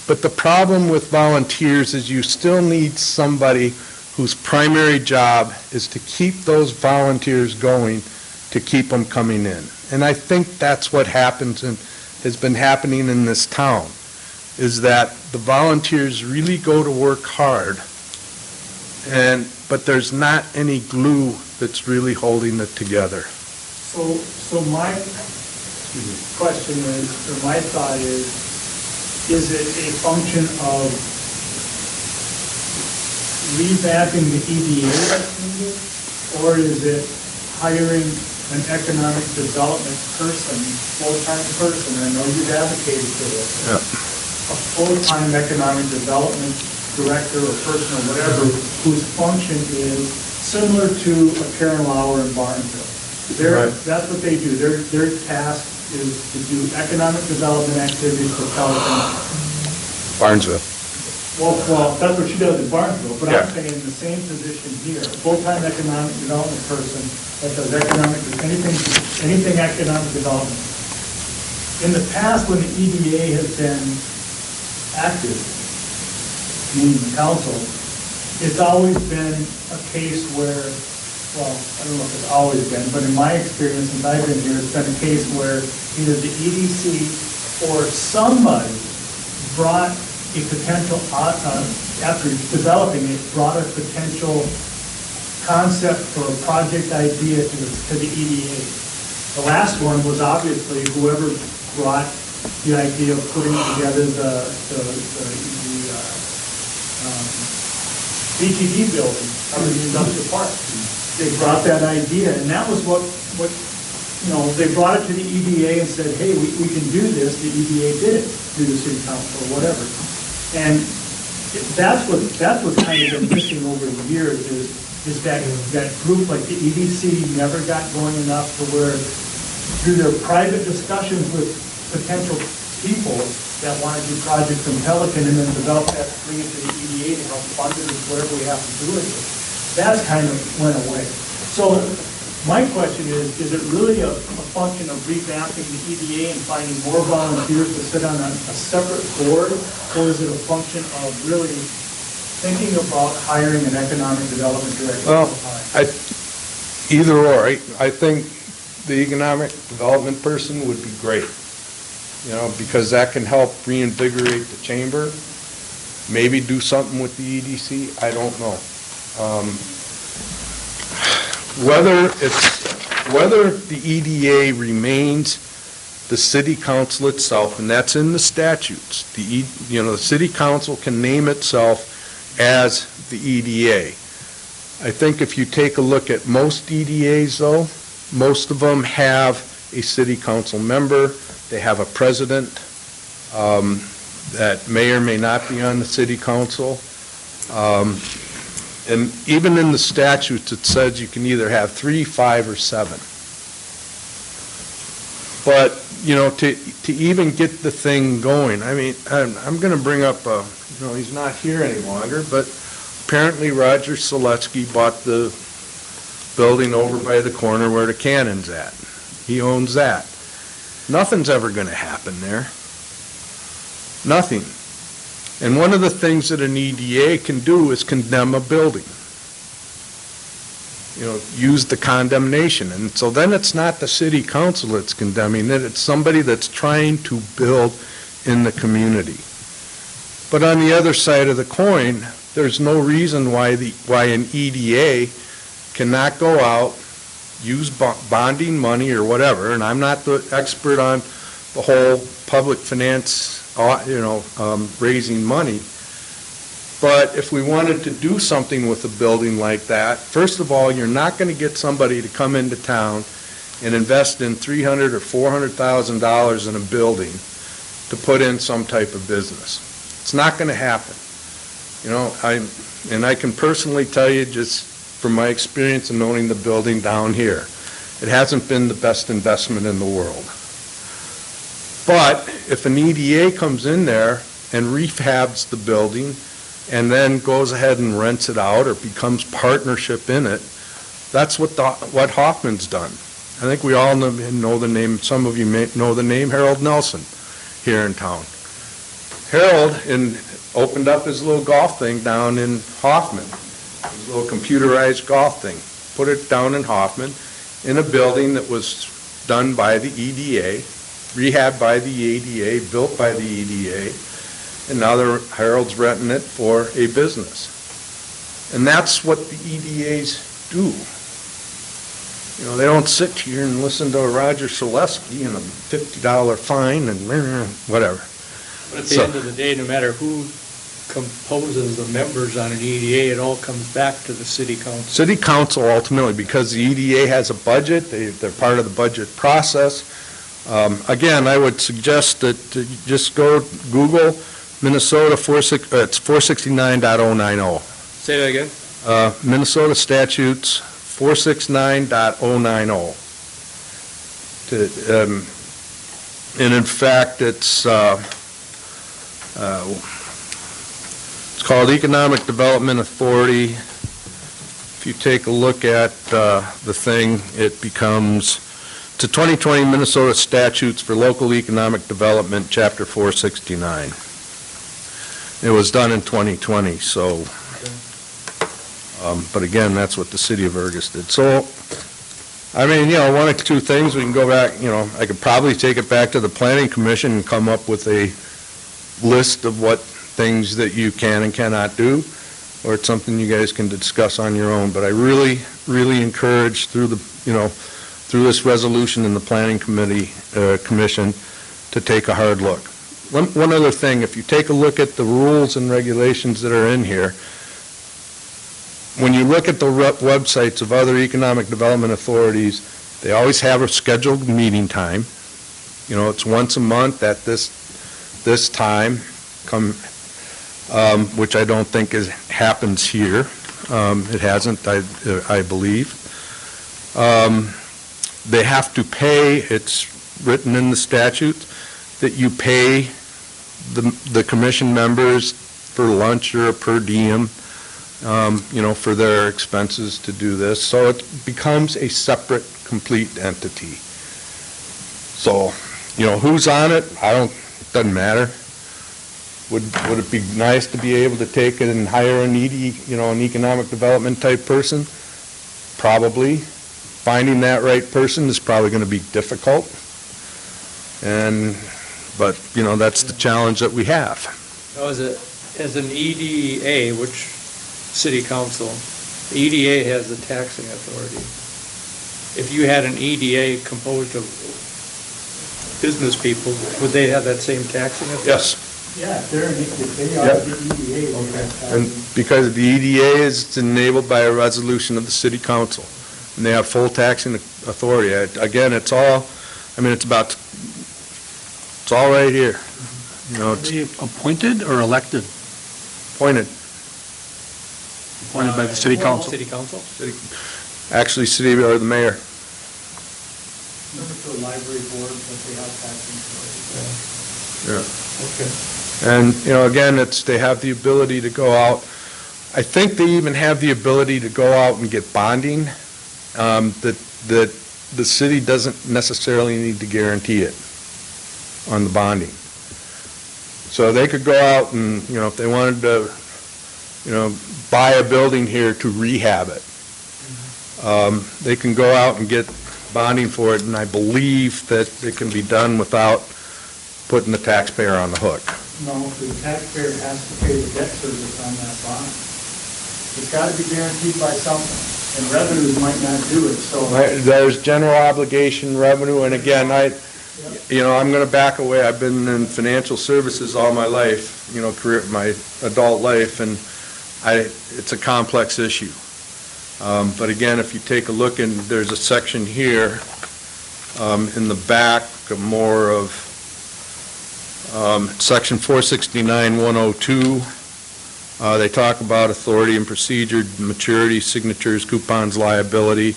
But the problem with volunteers is you still need somebody whose primary job is to keep those volunteers going, to keep them coming in. And I think that's what happens and has been happening in this town, is that the volunteers really go to work hard, but there's not any glue that's really holding it together. So my question is, or my thought is it a function of revamping the EDA that's needed, or is it hiring an economic development person, full-time person? I know you've advocated for this. Yeah. A full-time economic development director or person or whatever, whose function is similar to a Karen Lauer in Barnesville. That's what they do. Their task is to do economic development activities for Pelican. Barnesville. Well, that's what she does in Barnesville, but Yeah. I'm saying the same position here. A full-time economic development person that does anything economic development. In the past, when the EDA has been active, meaning the council, it's always been a case where, well, I don't know if it's always been, but in my experience since I've been here, it's been a case where either the EDC or somebody brought a potential, after developing it, brought a potential concept or a project idea to the EDA. The last one was obviously whoever brought the idea of putting together the BTD building, or the industrial park. They brought that idea, and that was what they brought it to the EDA and said, hey, we can do this. The EDA did it through the city council or whatever. And that's what's kind of been missing over the years is that group, like the EDC, never got going enough to where, through their private discussions with potential people that want to do projects in Pelican and then develop that, bring it to the EDA to help fund it or whatever we have to do with it. That kind of went away. So my question is it really a function of revamping the EDA and finding more volunteers to sit on a separate board, or is it a function of really thinking about hiring an economic development director? Well, either or. I think the economic development person would be great, because that can help reinvigorate the chamber, maybe do something with the EDC, I don't know. Whether Whether the EDA remains the city council itself, and that's in the statutes, the city council can name itself as the EDA. I think if you take a look at most EDAs, though, most of them have a city council member. They have a president that may or may not be on the city council. And even in the statutes, it says you can either have 3, 5, or 7. But, to even get the thing going, I mean, I'm going to bring up, he's not here any longer, but apparently Roger Seletsky bought the building over by the corner where the cannon's at. He owns that. Nothing's ever going to happen there. Nothing. And one of the things that an EDA can do is condemn a building. Use the condemnation. And so then it's not the city council that's condemning it, it's somebody that's trying to build in the community. But on the other side of the coin, there's no reason why an EDA cannot go out, use bonding money or whatever, and I'm not the expert on the whole public finance, raising money. But if we wanted to do something with a building like that, first of all, you're not going to get somebody to come into town and invest in $300,000 or $400,000 in a building to put in some type of business. It's not going to happen. I can personally tell you, just from my experience in owning the building down here, it hasn't been the best investment in the world. But if an EDA comes in there and rehabs the building and then goes ahead and rents it out or becomes partnership in it, that's what Hoffman's done. I think we all know the name, some of you may know the name, Harold Nelson here in town. Harold opened up his little golf thing down in Hoffman, his little computerized golf thing, put it down in Hoffman in a building that was done by the EDA, rehabbed by the EDA, built by the EDA, and now Harold's renting it for a business. And that's what the EDAs do. They don't sit here and listen to Roger Seletsky and a $50 fine and whatever. But at the end of the day, no matter who composes the members on an EDA, it all comes back to the city council. City council ultimately, because the EDA has a budget, they're part of the budget process. Again, I would suggest that just go Google Minnesota it's 469.090. Say that again? Minnesota statutes 469.090. And in fact, it's called Economic Development Authority. If you take a look at the thing, it becomes to 2020 Minnesota Statutes for Local Economic Development, Chapter 469. It was done in 2020, so, but again, that's what the city of Ergus did. So, I mean, one or two things, we can go back, I could probably take it back to the Planning Commission and come up with a list of what things that you can and cannot do, or it's something you guys can discuss on your own. But I really, really encourage through this resolution in the Planning Commission to take a hard look. One other thing, if you take a look at the rules and regulations that are in here, when you look at the websites of other economic development authorities, they always have a scheduled meeting time. It's once a month at this time, which I don't think happens here. It hasn't, I believe. They have to pay, it's written in the statute, that you pay the commission members for lunch or a per diem, for their expenses to do this. So it becomes a separate, complete entity. So, who's on it? It doesn't matter. Would it be nice to be able to take it and hire an an economic development type person? Probably. Finding that right person is probably going to be difficult. But that's the challenge that we have. Now, as an EDA, which city council, the EDA has the taxing authority. if you had an EDA composed of business people, would they have that same taxing? Yes. Yeah, if they are Yep. the EDA. they have And because the EDA is enabled by a resolution of the city council, and they have full taxing authority. Again, it's all, I mean, it's all right here. You know, Are it's they appointed or elected? appointed. Appointed by the city council. City council? Actually, city or the mayor. Remember for the library board, but they have taxing authority. Yeah. Okay. And, you know, again, they have the ability to go out. I think they even have the ability to go out and get bonding, that the city doesn't necessarily need to guarantee it on the bonding. So they could go out and, you know, if they wanted to, you know, buy a building here to rehab it, they can go out and get bonding for it, and I believe that it can be done without putting the taxpayer on the hook. No, the taxpayer has to pay the debt service on that bond. It's got to be guaranteed by something, and revenues might not do it, so. There's general obligation revenue, and again, I'm going to back away. I've been in financial services all my life, you know, my adult life, and it's a complex issue. But again, if you take a look, and there's a section here in the back, more of section 469-102. They talk about authority and procedure, maturity, signatures, coupons, liability.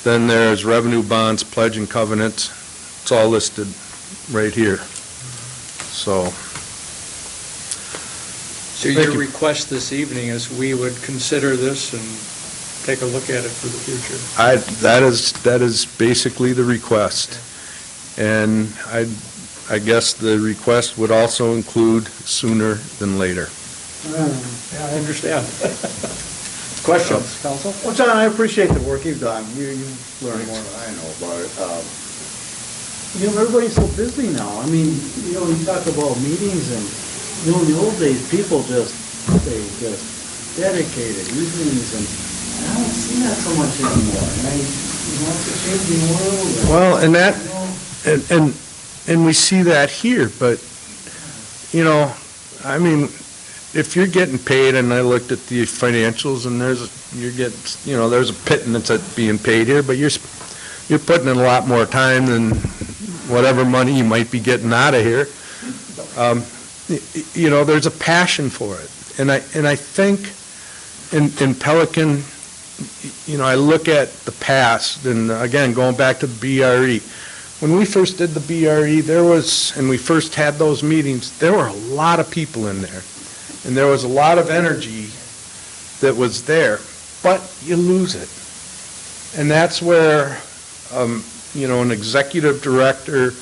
Then there's revenue bonds, pledge and covenants. It's all listed right here. So Your request this evening is we would consider this and take a look at it for the future. that is basically the request. And I guess the request would also include sooner than later. Yeah, I understand. Questions, council? Well, John, I appreciate the work you've done. You learn more than I know about it. You know, everybody's so busy now. I mean, you know, you talk about meetings and, you know, in the old days, people they just dedicated evenings, and I don't see that so much anymore. And it's a changing world. Well, and that, you know, and we see that here, but, you know, I mean, if you're getting paid, and I looked at the financials, and there's a pittance that's being paid here, but you're putting in a lot more time than whatever money you might be getting out of here. You know, there's a passion for it. And I think in Pelican, you know, I look at the past, and again, going back to the BRE, when we first did the BRE, and we first had those meetings, there were a lot of people in there. And there was a lot of energy that was there, but you lose it. And that's where, you know, an executive director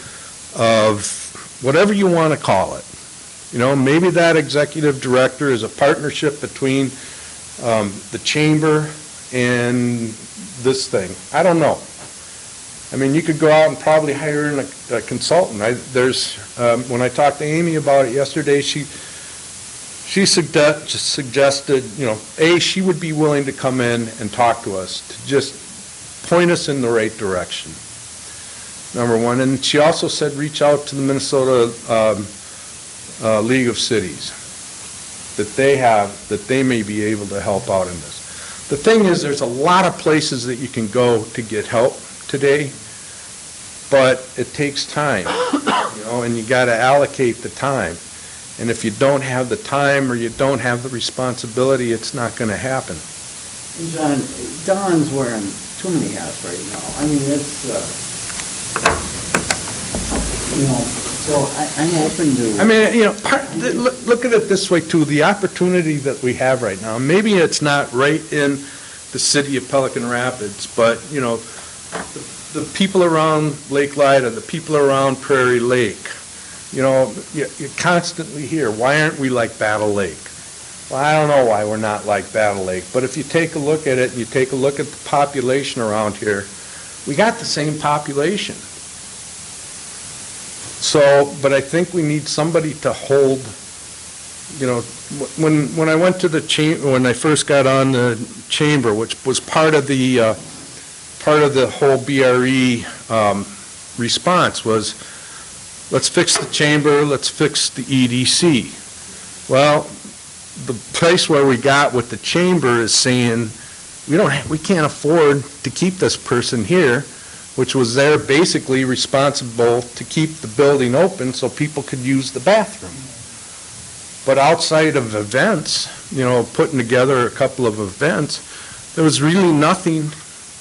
of whatever you want to call it, you know, maybe that executive director is a partnership between the chamber and this thing. I don't know. I mean, you could go out and probably hire in a consultant. When I talked to Amy about it yesterday, she suggested, you know, she would be willing to come in and talk to us, to just point us in the right direction, number one. And she also said, reach out to the Minnesota League of Cities that they may be able to help out in this. The thing is, there's a lot of places that you can go to get help today, but it takes time, you know, and you got to allocate the time. And if you don't have the time or you don't have the responsibility, it's not going to happen. John, Don's wearing too many hats right now. I mean, it's, you know, so I'm open to. I mean, you know, look at it this way, too. The opportunity that we have right now, maybe it's not right in the city of Pelican Rapids, but, you know, the people around Lake Lida, the people around Prairie Lake, you know, you constantly hear, why aren't we like Battle Lake? Well, I don't know why we're not like Battle Lake, but if you take a look at it, and you take a look at the population around here, we got the same population. So, but I think we need somebody to hold, you know, when I went to the chamber, when I first got on the chamber, which was part of the part of the whole BRE response was, let's fix the chamber, let's fix the EDC. Well, the place where we got with the chamber is saying, we can't afford to keep this person here, which was there basically responsible to keep the building open so people could use the bathroom. But outside of events, putting together a couple of events, there was really nothing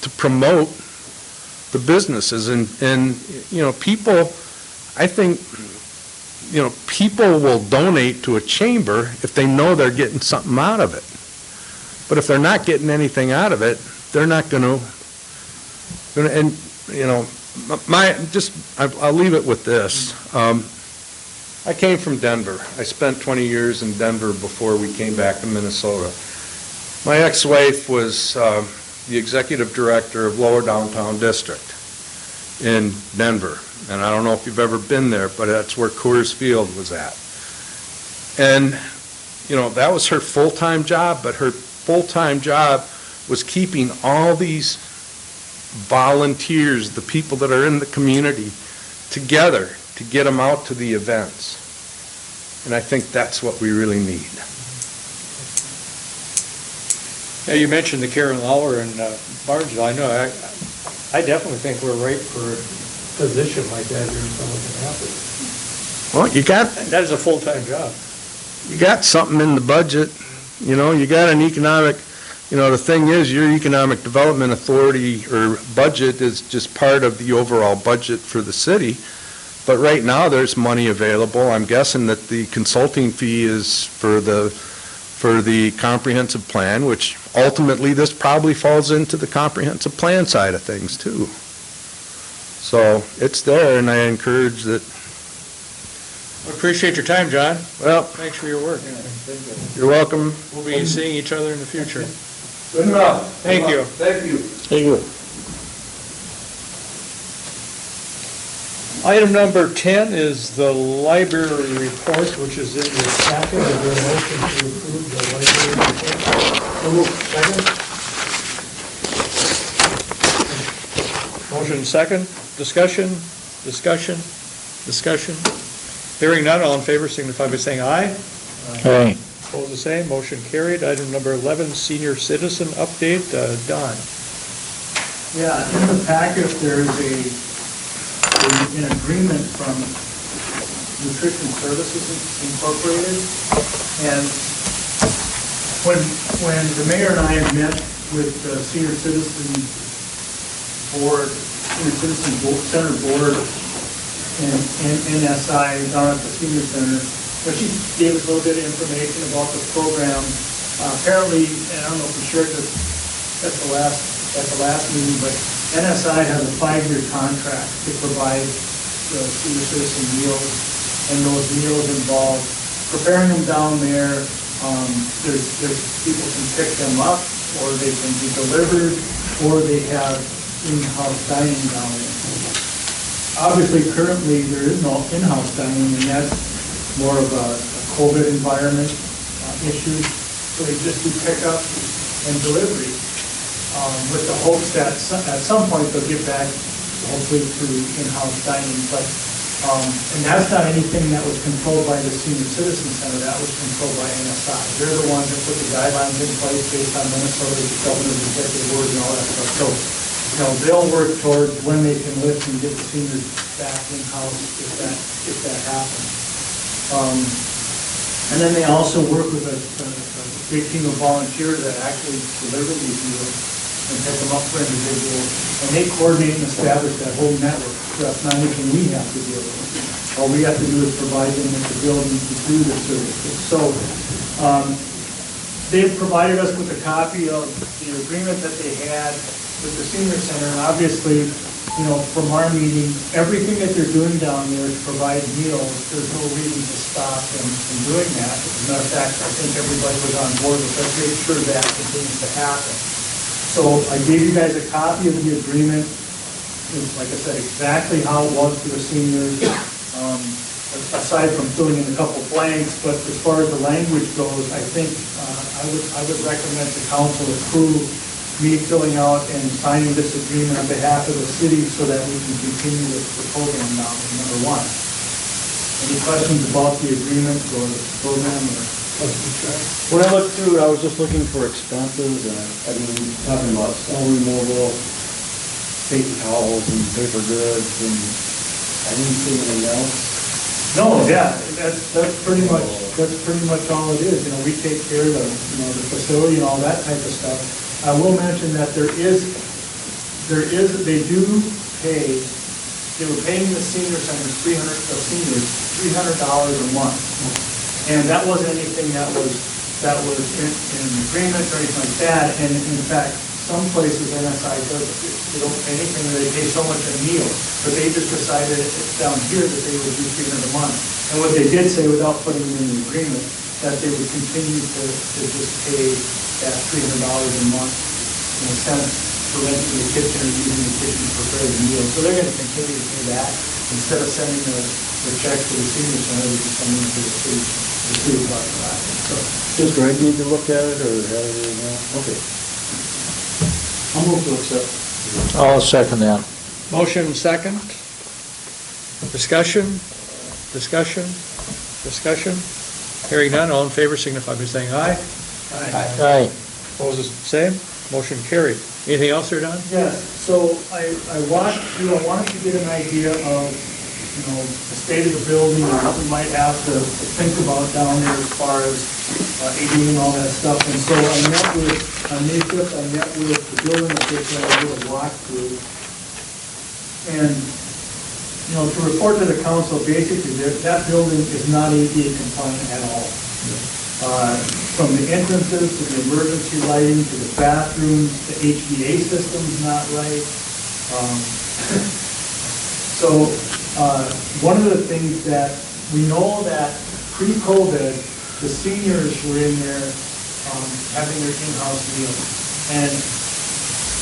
to promote the businesses. And people, I think, people will donate to a chamber if they know they're getting something out of it. But if they're not getting anything out of it, they're not going to, and, I'll leave it with this. I came from Denver. I spent 20 years in Denver before we came back to Minnesota. My ex-wife was the executive director of Lower Downtown District in Denver. And I don't know if you've ever been there, but that's where Coors Field was at. And, that was her full-time job, but her full-time job was keeping all these volunteers, the people that are in the community, together to get them out to the events. And I think that's what we really need. Yeah, you mentioned the Karen Lawler and Barnesville. I know, I definitely think we're right for a position like that here in Pelican Rapids. Well, that is a full-time job. You got something in the budget, you got an economic, the thing is, your economic development authority or budget is just part of the overall budget for the city. But right now, there's money available. I'm guessing that the consulting fee is for the comprehensive plan, which ultimately this probably falls into the comprehensive plan side of things too. So it's there, and I encourage that. I appreciate your time, John. Well, thanks for your work. You're welcome. We'll be seeing each other in the future. Good enough. Thank you. Thank you. Thank you. Item number 10 is the library report, which is in your packet. Is there a motion to approve the library report? Second. Motion second. Discussion. Hearing none, all in favor signify by saying aye. Aye. Opposed, the same. Motion carried. Item number 11, senior citizen update. Don. Yeah, in the packet, there's an agreement from Nutrition Services Incorporated. And when the mayor and I met with the Senior Citizen Board, Senior Citizen Center Board, and NSI down at the Senior Center, but she gave us a little bit of information about the program. Apparently, and I don't know if we shared this at the last meeting, but NSI has a 5-year contract to provide the senior citizen meals, and those meals involve preparing them down there. There's people can pick them up, or they can be delivered, or they have in-house dining down there. Obviously, currently, there is no in-house dining, and that's more of a COVID environment issue. So they just do pickup and delivery, with the hopes that at some point they'll get back, hopefully, to in-house dining. But and that's not anything that was controlled by the Senior Citizen Center. That was controlled by NSI. They're the ones that put the guidelines in place based on Minnesota's governor's executive order and all that stuff. So, they'll work towards when they can lift and get the seniors back in-house if that happens. And then they also work with a big team of volunteers that actually deliver these meals and pick them up for individuals. And they coordinate and establish that whole network. So that's not anything we have to deal with. All we have to do is provide them with the building to do the services. So they've provided us with a copy of the agreement that they had with the senior center. And obviously, from our meeting, everything that they're doing down there to provide meals, there's no reason to stop them from doing that. As a matter of fact, I think everybody was on board with us, make sure that continues to happen. So I gave you guys a copy of the agreement. It's, like I said, exactly how it was for the seniors, aside from filling in a couple blanks. But as far as the language goes, I think I would recommend the council approve me filling out and signing this agreement on behalf of the city so that we can continue the program now, number one. Any questions about the agreement or the program or? When I looked through it, I was just looking for expenses, and I mean, talking about snow removal, paper towels and paper goods, and I didn't see anything else. No, yeah, that's pretty much all it is. You know, we take care of the, you know, the facility and all that type of stuff. I will mention that they do pay, they were paying the senior centers $300 a month. And that wasn't anything that was in agreement or anything like that. And in fact, some places NSI does, they don't pay anything, they pay so much a meal. But they just decided down here that they would do $300 a month. And what they did say, without putting it in the agreement, that they would continue to just pay that $300 a month, in a sense, for renting the kitchen or using the kitchen to prepare the meal. So they're going to continue to pay that. Instead of sending the check to the senior center, they're just sending it to the city. Does Greg need to look at it, or how do you know? Okay. I'll move to accept. I'll second that. Motion second. Discussion? Hearing none, all in favor signify by saying aye. Aye. Opposed, same. Motion carried. Anything else there, Don? Yes, so I wanted to get an idea of, you know, the state of the building, and what we might have to think about down there as far as AD and all that stuff. And so on May 5th, I met with the building official, I did a walkthrough. And, you know, to report to the council, basically, that building is not ADA compliant at all. From the entrances to the emergency lighting to the bathrooms, the HVA system's not right. So one of the things that we know that pre-COVID, the seniors were in there having their in-house meal. And,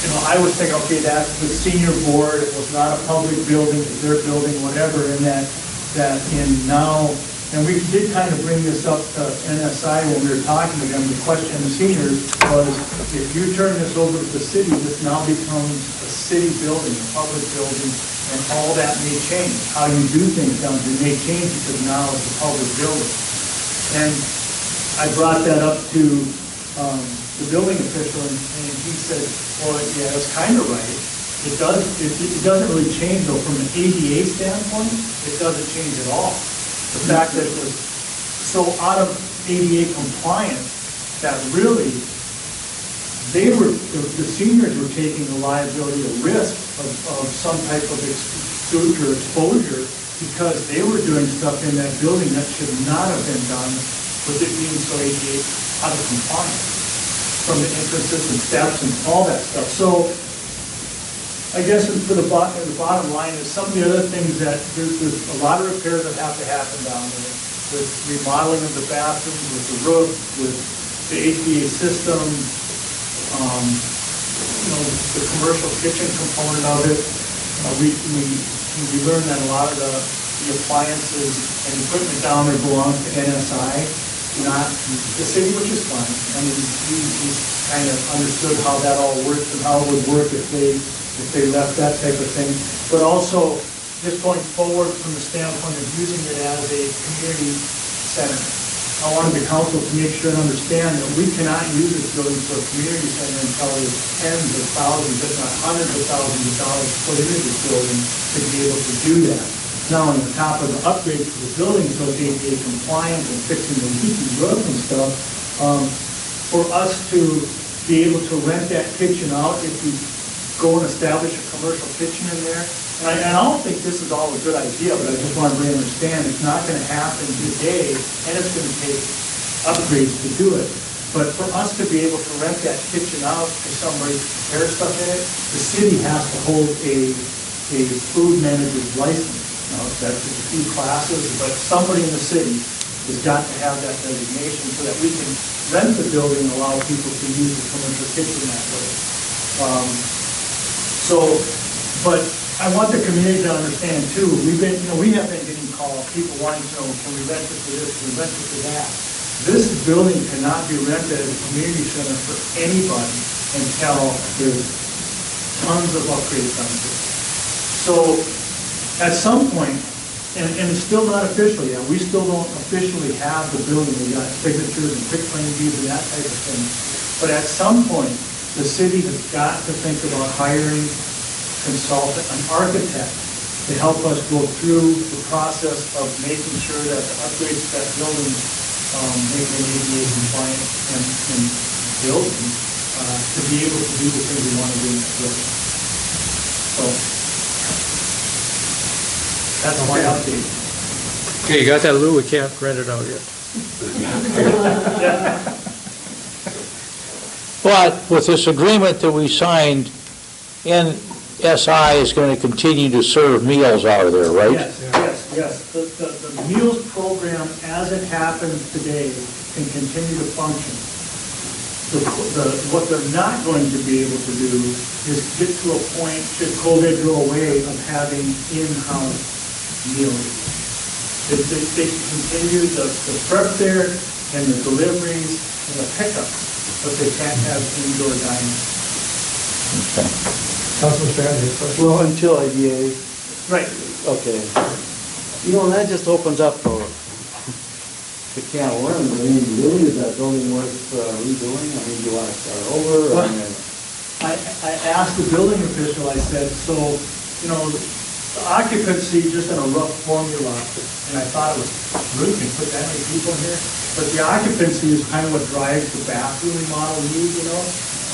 you know, I would think, okay, that's the senior board, it was not a public building, it's their building, whatever, and that in now, and we did kind of bring this up to NSI when we were talking to them. The question of the seniors was, if you turn this over to the city, this now becomes a city building, a public building, and all that may change. How you do things down here may change because now it's a public building. And I brought that up to the building official, and he said, well, yeah, that's kind of right. It doesn't really change, though, from an ADA standpoint, it doesn't change at all. The fact that it was so out of ADA compliance that really the seniors were taking the liability, the risk of some type of future exposure because they were doing stuff in that building that should not have been done with it being so ADA out of compliance from the entrances and steps and all that stuff. So I guess for the bottom line is some of the other things that there's a lot of repairs that have to happen down there with remodeling of the bathrooms, with the roof, with the HVA system, you know, the commercial kitchen component of it. We learned that a lot of the appliances and equipment down there belongs to NSI, not the city, which is fine. I mean, we kind of understood how that all works and how it would work if they left that type of thing. But also, just going forward from the standpoint of using it as a community center. I wanted the council to make sure and understand that we cannot use this building for a community center until there's tens of thousands, if not hundreds of thousands of dollars put into this building to be able to do that. Now, on the top of the upgrades to the building, so it's ADA compliant and fixing the leaky roof and stuff, for us to be able to rent that kitchen out, if we go and establish a commercial kitchen in there, and I don't think this is all a good idea, but I just want everybody to understand it's not going to happen today, and it's going to take upgrades to do it. But for us to be able to rent that kitchen out for somebody to prepare stuff in it, the city has to hold a food manager's license. Now, that's just a few classes, but somebody in the city has got to have that designation so that we can rent the building and allow people to use the commercial kitchen that way. But I want the community to understand too, we have been getting calls, people wanting to know, can we rent it for this, can we rent it for that? This building cannot be rented as a community center for anybody and tell there's tons of upgrades on this. So at some point, and it's still not official yet, we still don't officially have the building, we got signatures and quick claim deeds and that type of thing. But at some point, the city has got to think about hiring an architect to help us go through the process of making sure that the upgrades to that building make it ADA compliant and building to be able to do the things we want to do in that building. So that's my update. Okay, you got that, Lou? We can't rent it out yet. But with this agreement that we signed, NSI is going to continue to serve meals out of there, right? Yes. The meals program, as it happens today, can continue to function. What they're not going to be able to do is get to a point, should COVID go away, of having in-house meals. They can continue the prep there and the deliveries and the pickups, but they can't have indoor dining. Okay. Councilman Strand, your question? Well, until IDA, Right. okay. You know, that just opens up the can of worms. I mean, really, is that building worth redoing? I mean, do you want to start over? Well, I asked the building official, I said, so, you know, the occupancy, just in a rough formula, and I thought it was, really, can you put that many people in here? But the occupancy is kind of what drives the bathroom remodel need, you know,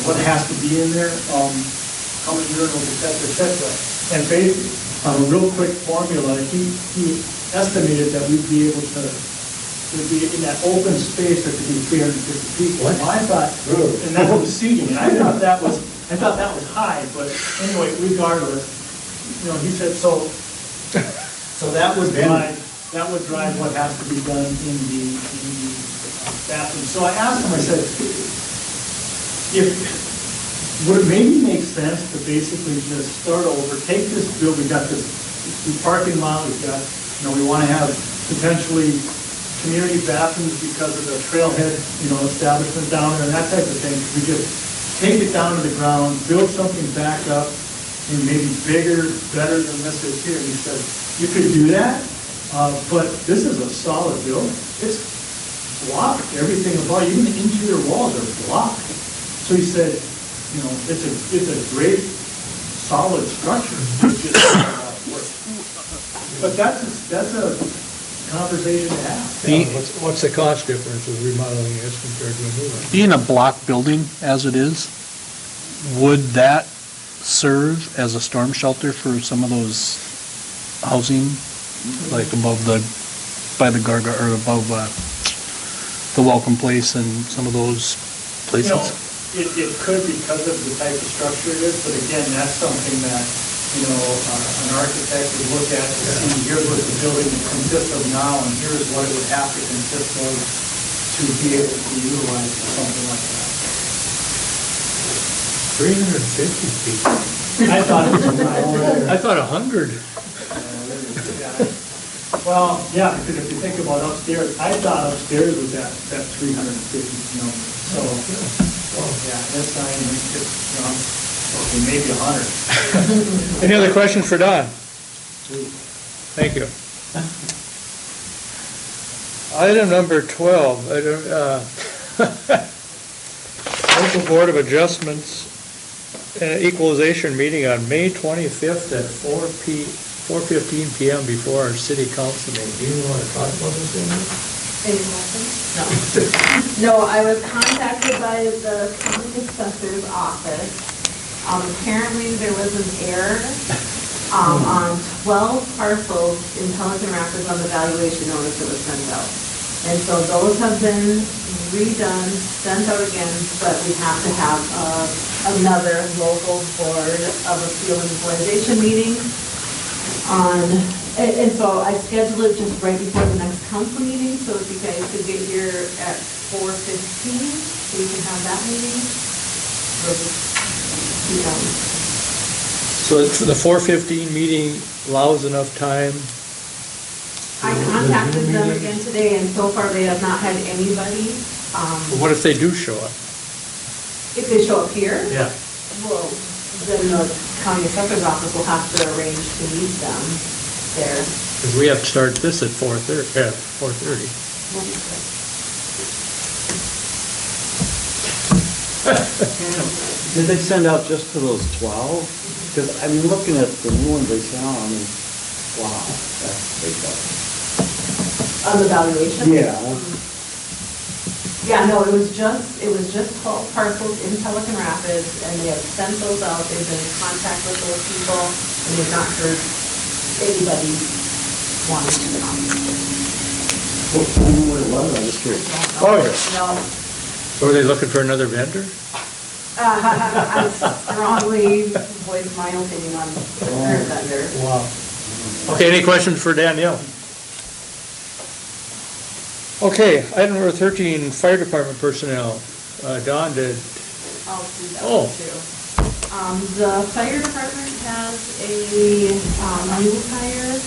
what has to be in there, how many urinals, et cetera. And basically, on a real quick formula, he estimated that we'd be able to be in that open space, there could be 350 people. And I thought, and that was seating, and I thought that was high, but anyway, regardless, you know, he said, so that would drive what has to be done in the bathroom. So I asked him, I said, would it maybe make sense to basically just start over, take this bill, we got this parking lot, we've got, you know, we want to have potentially community bathrooms because of the trailhead, you know, establishment down there and that type of thing. We just take it down to the ground, build something back up, and maybe bigger, better than this is here. And he said, you could do that, but this is a solid building. It's blocked, everything about, even the interior walls are blocked. So he said, you know, it's a great, solid structure. It's just work. But that's a conversation to have. What's the cost difference of remodeling this compared to a new one? Being a block building as it is, would that serve as a storm shelter for some of those housing, like by the Garga, or above the Welcome Place and some of those places? You know, it could because of the type of structure it is, but again, that's something that, you know, an architect would look at to see, here's what the building consists of now, and here's what it would have to consist of to be able to be utilized for something like that. 350 people. I thought it was more. I thought 100. Well, yeah, because if you think about upstairs, I thought upstairs was that 350 number. So, yeah, that's not even, you know, okay, maybe 100. Any other questions for Don? Thank you. Item number 12, Local Board of Adjustments Equalization meeting on May 25th at 4:15 p.m. before our city council meeting. Do you want to talk about this? Any questions? No, I was contacted by the county assessor's office. Apparently there was an error on 12 parcels in Pelican Rapids on the valuation notice that was sent out. And so those have been redone, sent out again, but we have to have another local board of appeal and equalization meeting on, and so I scheduled it just right before the next council meeting, so if you guys could get here at 4:15, so we can have that meeting. So the 4:15 meeting allows enough time? I contacted them again today, and so far they have not had anybody. What if they do show up? If they show up here, Yeah. well, then the county assessor's office will have to arrange to meet them there. Because we have to start this at 4:30. Did they send out just to those 12? Because, I mean, looking at the new ones they sent out, I mean, wow, that's big. On the valuation? Yeah. Yeah, no, it was just 12 parcels in Pelican Rapids, and they have sent those out, they've been in contact with those people, and they've not heard anybody wanting to come. Well, I don't know what it was, I was curious. Oh, yeah. No, So are they looking for another vendor? I strongly voice my opinion on the current vendor. Wow. Okay, any questions for Danielle? Okay, item number 13, fire department personnel. Don, did, I'll do that Oh. one too. The fire department has a new hire.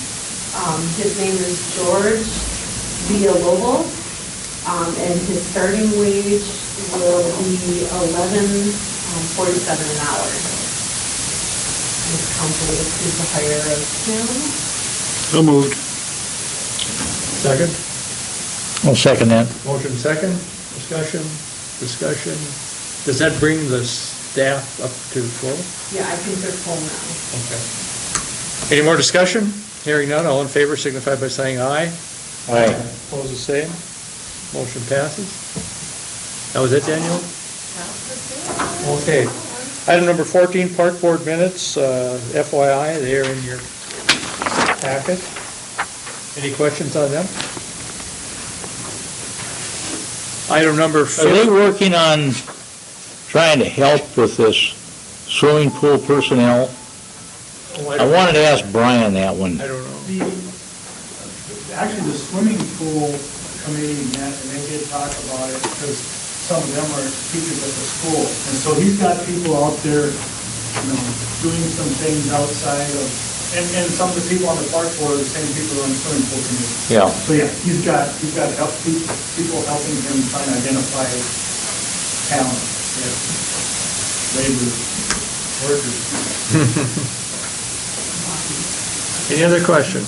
His name is George Villalobos, and his starting wage will be $11.47 an hour. This council will approve the hire of him. So moved. second? I'll second that. Motion second, discussion. Does that bring the staff up to full? Yeah, I think they're full now. Okay. Any more discussion? Hearing none, all in favor signify by saying aye. Aye. Opposed, the same. Motion passes. That was it, Daniel? Okay. Item number 14, park board minutes, FYI, they are in your packet. Any questions on them? Item number Are they 15. working on trying to help with this swimming pool personnel? I wanted to ask Brian that one. I don't know. Actually, the swimming pool committee met, and they did talk about it, because some of them are teachers at the school. And so he's got people out there, doing some things outside of, and some of the people on the park board are the same people on the swimming pool committee. Yeah. So, yeah, he's got help, people helping him trying to identify talent, labor, workers. Any other questions?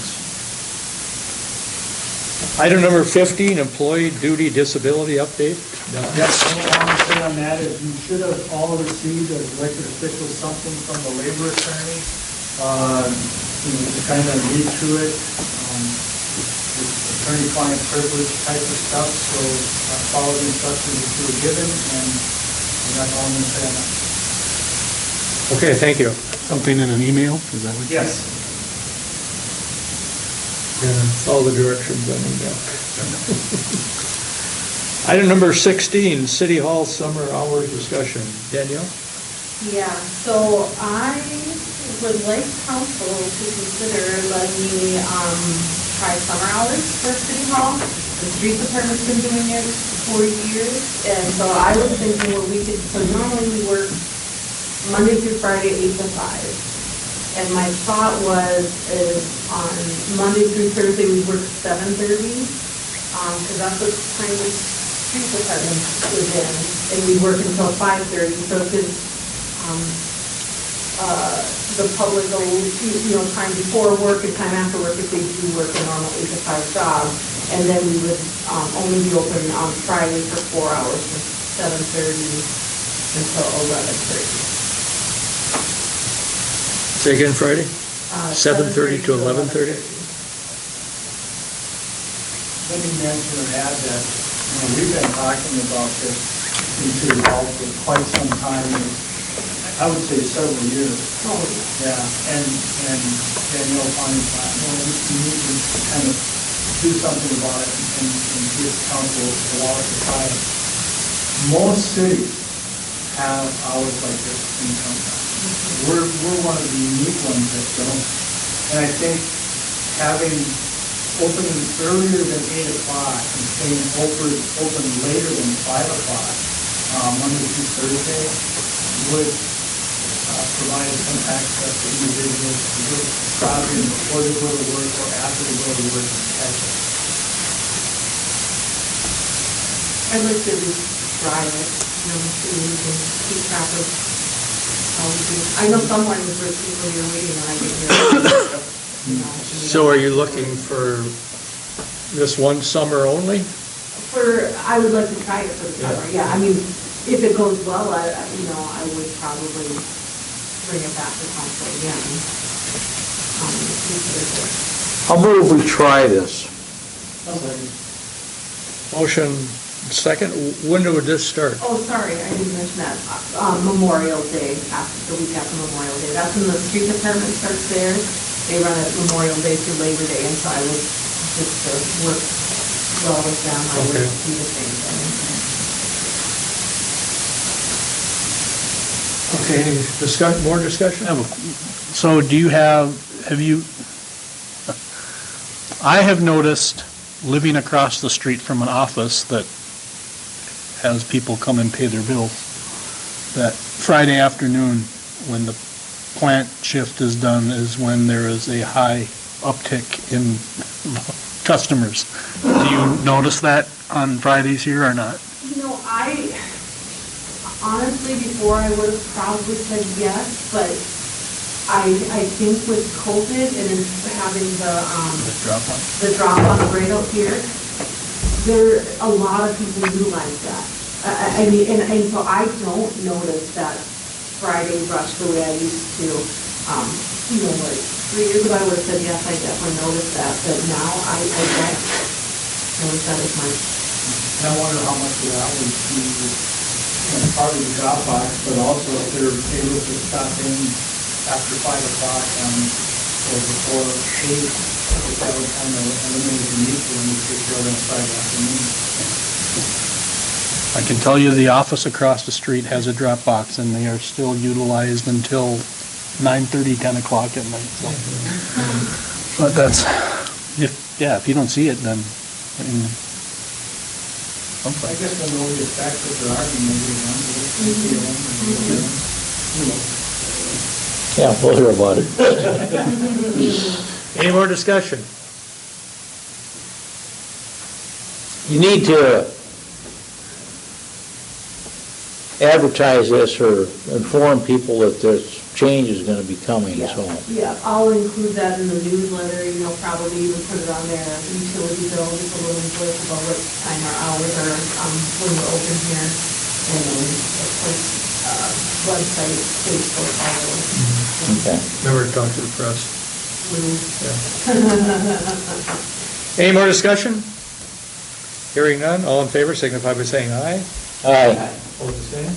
Item number 15, employee duty disability update. Don? Yes, all I want to say on that is you should have all received as elected officials something from the labor attorney, to kind of read through it. It's attorney-client privilege type of stuff, so follow the instructions that you were given, and that's all I'm going to say on that. Okay, thank you. Something in an email, is that what? Yes. All the directions on email. Item number 16, City Hall summer hours discussion. Danielle? Yeah, so I would like council to consider letting me try summer hours for City Hall. The street department's been doing it for years, and so I was thinking what we could, so normally we work Monday through Friday, 8 to 5. And my thought is on Monday through Thursday, we work 7:30, because that's what time the street department is in, and we work until 5:30, so it gives the public a little, time before work and time after work if they do work a normal 8 to 5 job. And then we would only be open on Friday for 4 hours, from 7:30 until 11:30. Say again, Friday? 7:30 to 11:30? Let me mention or add that, we've been talking about this in City Hall for quite some time, I would say several years. Oh, Yeah, and Danielle finally thought, we need to kind of do something about it and give council allow us to try it. Most cities have hours like this in town. We're one of the unique ones that don't. And I think having opening earlier than 8 o'clock and staying open later than 5 o'clock, Monday through Thursday, would provide some access to individuals to do stopping before they go to work or after they go to work and catch it. I'd like to at least try it, so we can keep track of how we do. I know some mornings where people are waiting when I get here. So are you looking for this one summer only? I would like to try it for the summer, yeah. I mean, if it goes well, I would probably bring it back to council again. I'll move we try this. Motion second, when would this start? Oh, sorry, I didn't mention that. Memorial Day, the week after Memorial Day. That's when the street department starts there. They run it Memorial Day through Labor Day, and so I would just work well with them. I would do the same thing. Okay, any more discussion? So I have noticed, living across the street from an office that has people come and pay their bills, that Friday afternoon, when the plant shift is done, is when there is a high uptick in customers. Do you notice that on Fridays here or not? Honestly, before I would have probably said yes, but I think with COVID and having the drop on right out here, a lot of people utilize that. I mean, and so I don't notice that Friday rush the way I used to. Like 3 years ago, I would have said yes, I definitely noticed that, but now I don't notice that as much. And I wonder how much of that would be part of the Dropbox, but also if they're able to stop in after 5 o'clock or before 8, if that would kind of eliminate the need for them to take care of them Friday afternoon. I can tell you the office across the street has a drop box, and they are still utilized until 9:30, 10 o'clock at night. So. But that's, if you don't see it, then, I guess when all the facts that there are, Yeah, we'll hear about it. Any more discussion? You need to advertise this or inform people that this change is going to be coming, so. Yeah, I'll include that in the newsletter, probably even put it on their utility bill, just a little blip about what time our hours are, when we're open here. And then, of course, website, Facebook, all those. Okay. Remember to talk to the press. Any more discussion? Hearing none, all in favor signify by saying aye. Aye. Opposed, the same.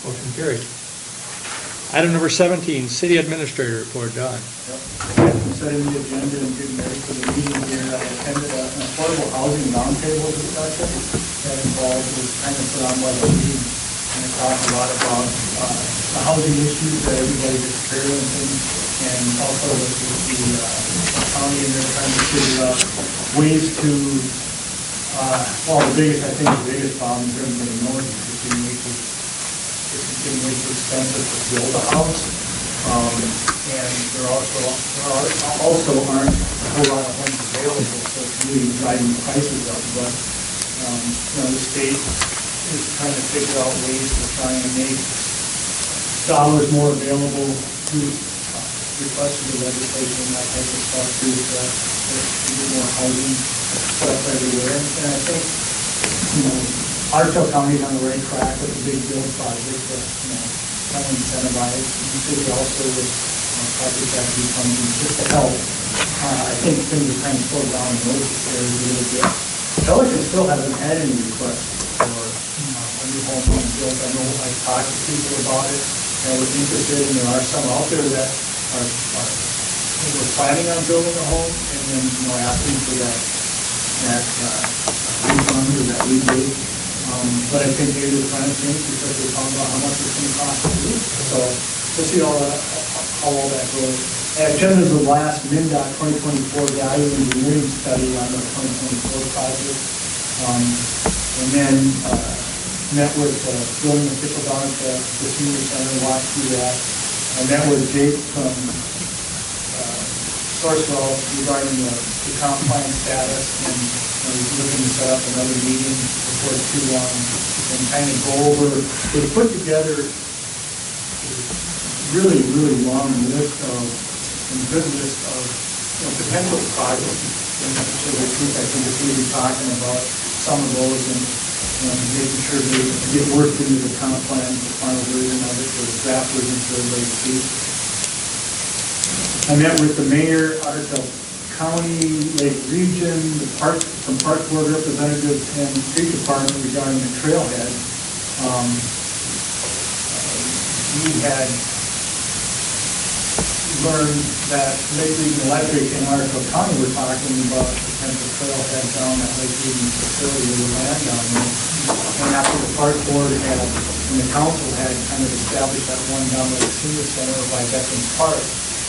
Motion carried. Item number 17, City Administrator Report, Don. Setting the agenda and getting ready for the meeting here, I attended an affordable housing roundtable discussion that involved, was kind of put on by the league, and it talked a lot about the housing issues that everybody's experiencing, and also with the county, and they're trying to figure out ways to, the biggest problem here in the north is it's getting way too expensive to build a house. And there also aren't a whole lot of homes available, so it's really driving prices up. But, the state is trying to figure out ways to try and make dollars more available to request the legislation and that type of stuff to get more housing stuff everywhere. And I think, Arkansas County's on the right track with the big build project that, kind of incentivize. The city also with project equity funding just to help. I think things are kind of slowed down in those areas a little bit. Pelican still hasn't had any requests for a new home being built. I know I've talked to people about it and was interested, and there are some out there that were planning on building a home and then, asking for that refund or that rebate. But I think maybe the plan changed because they found out how much it's going to cost to do. So we'll see how all that goes. I attended the last MnDOT 2024 value engineering study on the 2024 project. And then met with building official down at the senior center, walked through that. I met with Jake from Sourcewell regarding the comp plan status, and we're looking to set up another meeting before it's too long and kind of go over, they put together a really, really long list of, and good list of, potential projects. And so this week, I think it's going to be talking about some of those and making sure they get worked into the comp plan, the final version of it, or the draft version for everybody to see. I met with the mayor, Otter County, Lake Region, the park, some park board representatives and the street department regarding the trailhead. We had learned that Lake Region Electric and Otter County were talking about a potential trailhead down at Lake Region facility with the land down there. And after the park board had, and the council had kind of established that one down at the senior center by Veterans Park,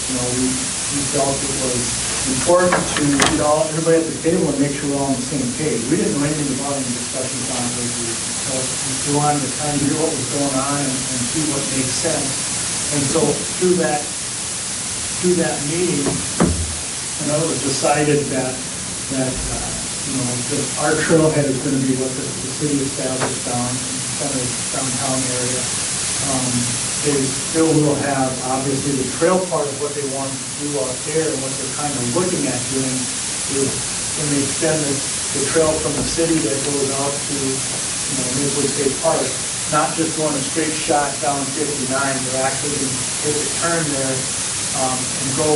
we felt it was important to get everybody at the table and make sure we're all on the same page. We didn't know anything about any discussions on Lake Region, so we wanted to kind of hear what was going on and see what makes sense. And so through that meeting, it was decided that our trailhead is going to be what the city established down in the center of the downtown area. They still will have, obviously, the trail part of what they want to do out there, and what they're kind of looking at doing is when they extend the trail from the city that goes out to, Midwood State Park, not just going a straight shot down 59, they're actually going to take a turn there and go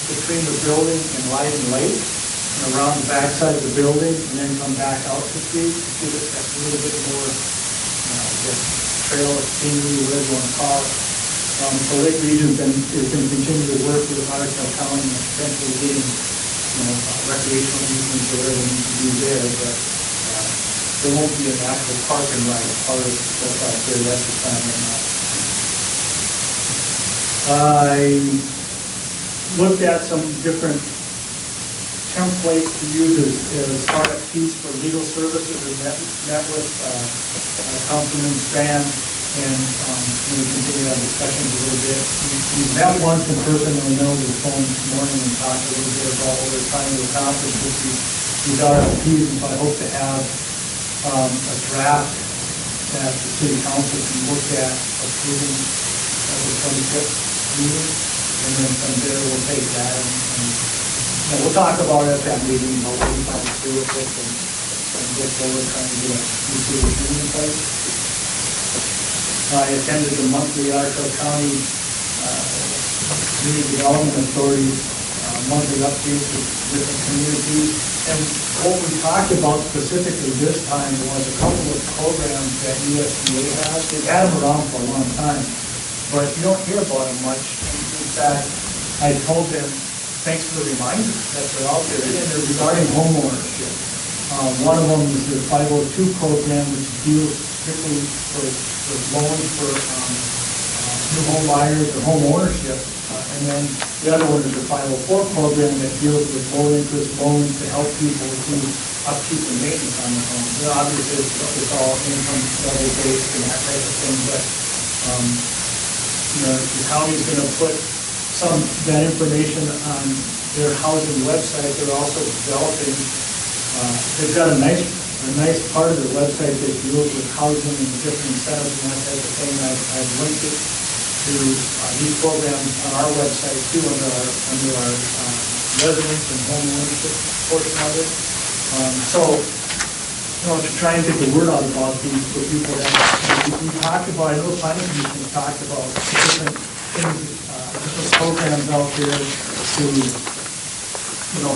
between the building and Lyden Lake, and around the backside of the building, and then come back out the street to give it that little bit more, trail scenery, whatever you want to call it. So Lake Region is going to continue to work with Otter County and potentially getting, recreational easements or whatever we need to do there, but there won't be an actual park and ride part of what's out there. That's the plan right now. I looked at some different templates to use as RFPs for legal services, and met with Councilman Strand, and we continue our discussions a little bit. We met once in person, and we met over the phone this morning and talked a little bit about what we're trying to accomplish with these RFPs, and so I hope to have a draft that the city council can look at approving at the 25th meeting, and then from there we'll take that and we'll talk about it at that meeting, about what we plan to do with it, and go forward trying to get a new city attorney in place. I attended the monthly Otter County Community Development Authority monthly updates with different communities. And what we talked about specifically this time was a couple of programs that USDA has. They've had them around for a long time, but you don't hear about them much. In fact, I told them, thanks for the reminder that they're out there, and they're regarding homeownership. One of them is the 502 program, which deals strictly for loans for new home buyers or home ownership. And then the other one is the 504 program that deals with low-interest loans to help people do upkeep and maintenance on their homes. And obviously, it's all income level based and that type of thing, but the county is going to put some of that information on their housing website. They're also developing, they've got a nice part of their website that deals with housing and different incentives and that type of thing. I've linked it to these programs on our website too, under our residence and home ownership portion of it. To try and get the word out about these for people that we talked about. I know the planning commission talked about different things, different programs out there to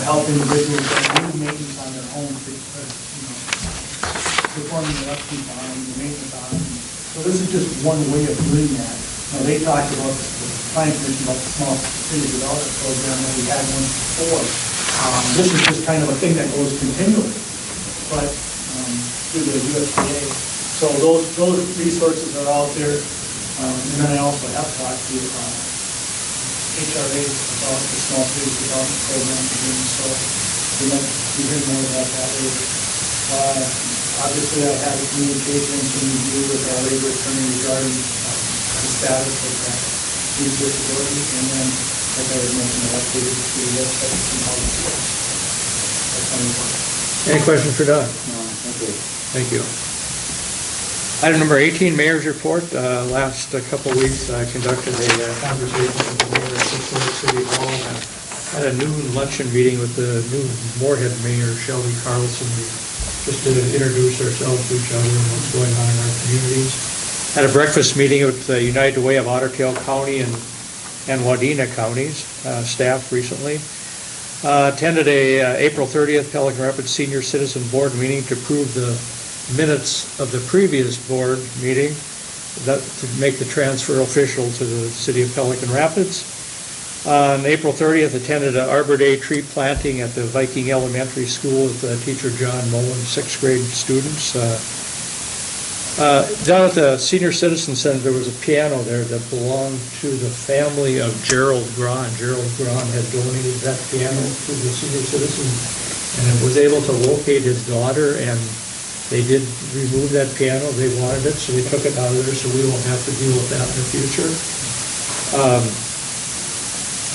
help individuals that need maintenance on their homes, performing the upkeep on them, the maintenance on them. So this is just one way of doing that. Now, they talked about the planning commission about the small city development program that we had once before. This is just kind of a thing that goes continually, but through the USDA. So those resources are out there. And then I also have talked to HRA about the small city development program again, so we might be hearing more about that later. Obviously, I had a communication to review with our labor attorney regarding the status of that youth disability, and then, like I was mentioning, I updated to the website to see how it's going. That's how it works. Any questions for Don? No, okay. Thank you. Item number 18, Mayor's Report. Last couple of weeks, I conducted a conversation with the mayor at Cincinnati City Hall. Had a noon luncheon meeting with the new Moorhead Mayor, Shelby Carlson, just to introduce ourselves to each other and what's going on in our communities. Had a breakfast meeting with the United Way of Otter Tail County and Wadena counties, staff recently. Attended a April 30th Pelican Rapids Senior Citizen Board meeting to approve the minutes of the previous board meeting to make the transfer official to the city of Pelican Rapids. On April 30th, attended an Arbor Day tree planting at the Viking Elementary School with teacher John Mullen, 6th grade students. Down at the Senior Citizen Center, there was a piano there that belonged to the family of Gerald Grahn. Gerald Grahn had donated that piano to the Senior Citizen and was able to locate his daughter, and they did remove that piano. They wanted it, so they took it out of there, so we won't have to deal with that in the future.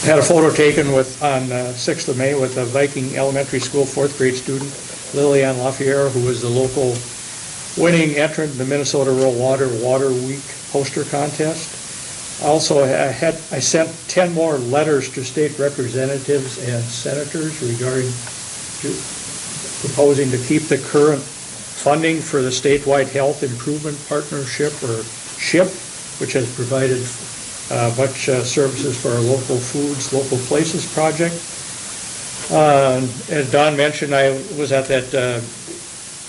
Had a photo taken on 6th of May with a Viking Elementary School 4th grade student, Lillian Lafayette, who was the local winning entrant in the Minnesota Rural Water Week poster contest. Also, I sent 10 more letters to state representatives and senators regarding proposing to keep the current funding for the statewide health improvement partnership, or SHIP, which has provided much services for our local foods, local places project. As Don mentioned, I was at that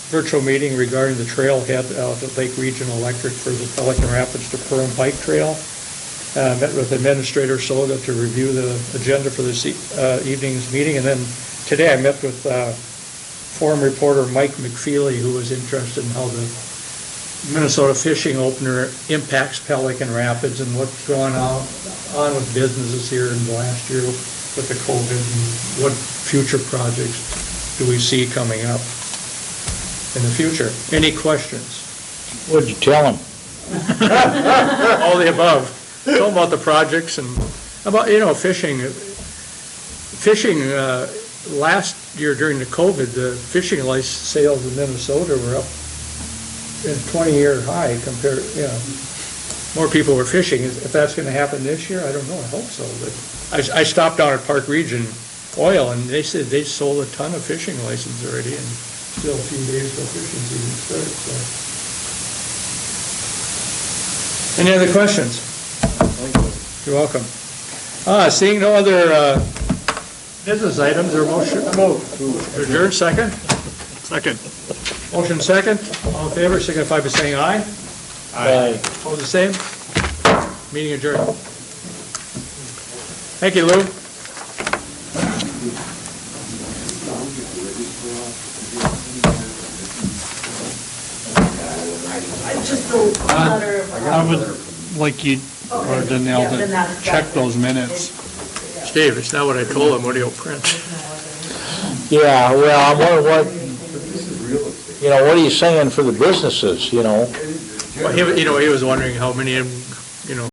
virtual meeting regarding the trailhead of the Lake Regional Electric for the Pelican Rapids to Perham Bike Trail. Met with Administrator Soda to review the agenda for this evening's meeting, and then today I met with forum reporter Mike McFeely, who was interested in how the Minnesota fishing opener impacts Pelican Rapids and what's going on with businesses here in the last year with the COVID, and what future projects do we see coming up in the future. Any questions? What'd you tell him? All the above. Tell them about the projects and about, fishing. Fishing, last year during the COVID, the fishing license sales in Minnesota were up in 20-year high compared, more people were fishing. If that's going to happen this year, I don't know. I hope so. But I stopped down at Park Region Oil, and they said they sold a ton of fishing licenses already, and still a few days till fishing season starts. So. Any other questions? You're welcome. Seeing no other business items, or motion to adjourn, second? Second. Motion second. All in favor, signify by saying aye. Aye. Opposed, the same. Meeting adjourned. Thank you, Lou. I would like you, or Danielle, to check those minutes. Steve, it's not what I told him. What do you print? Yeah, well, I'm wondering what are you saying for the businesses, Well, he was wondering how many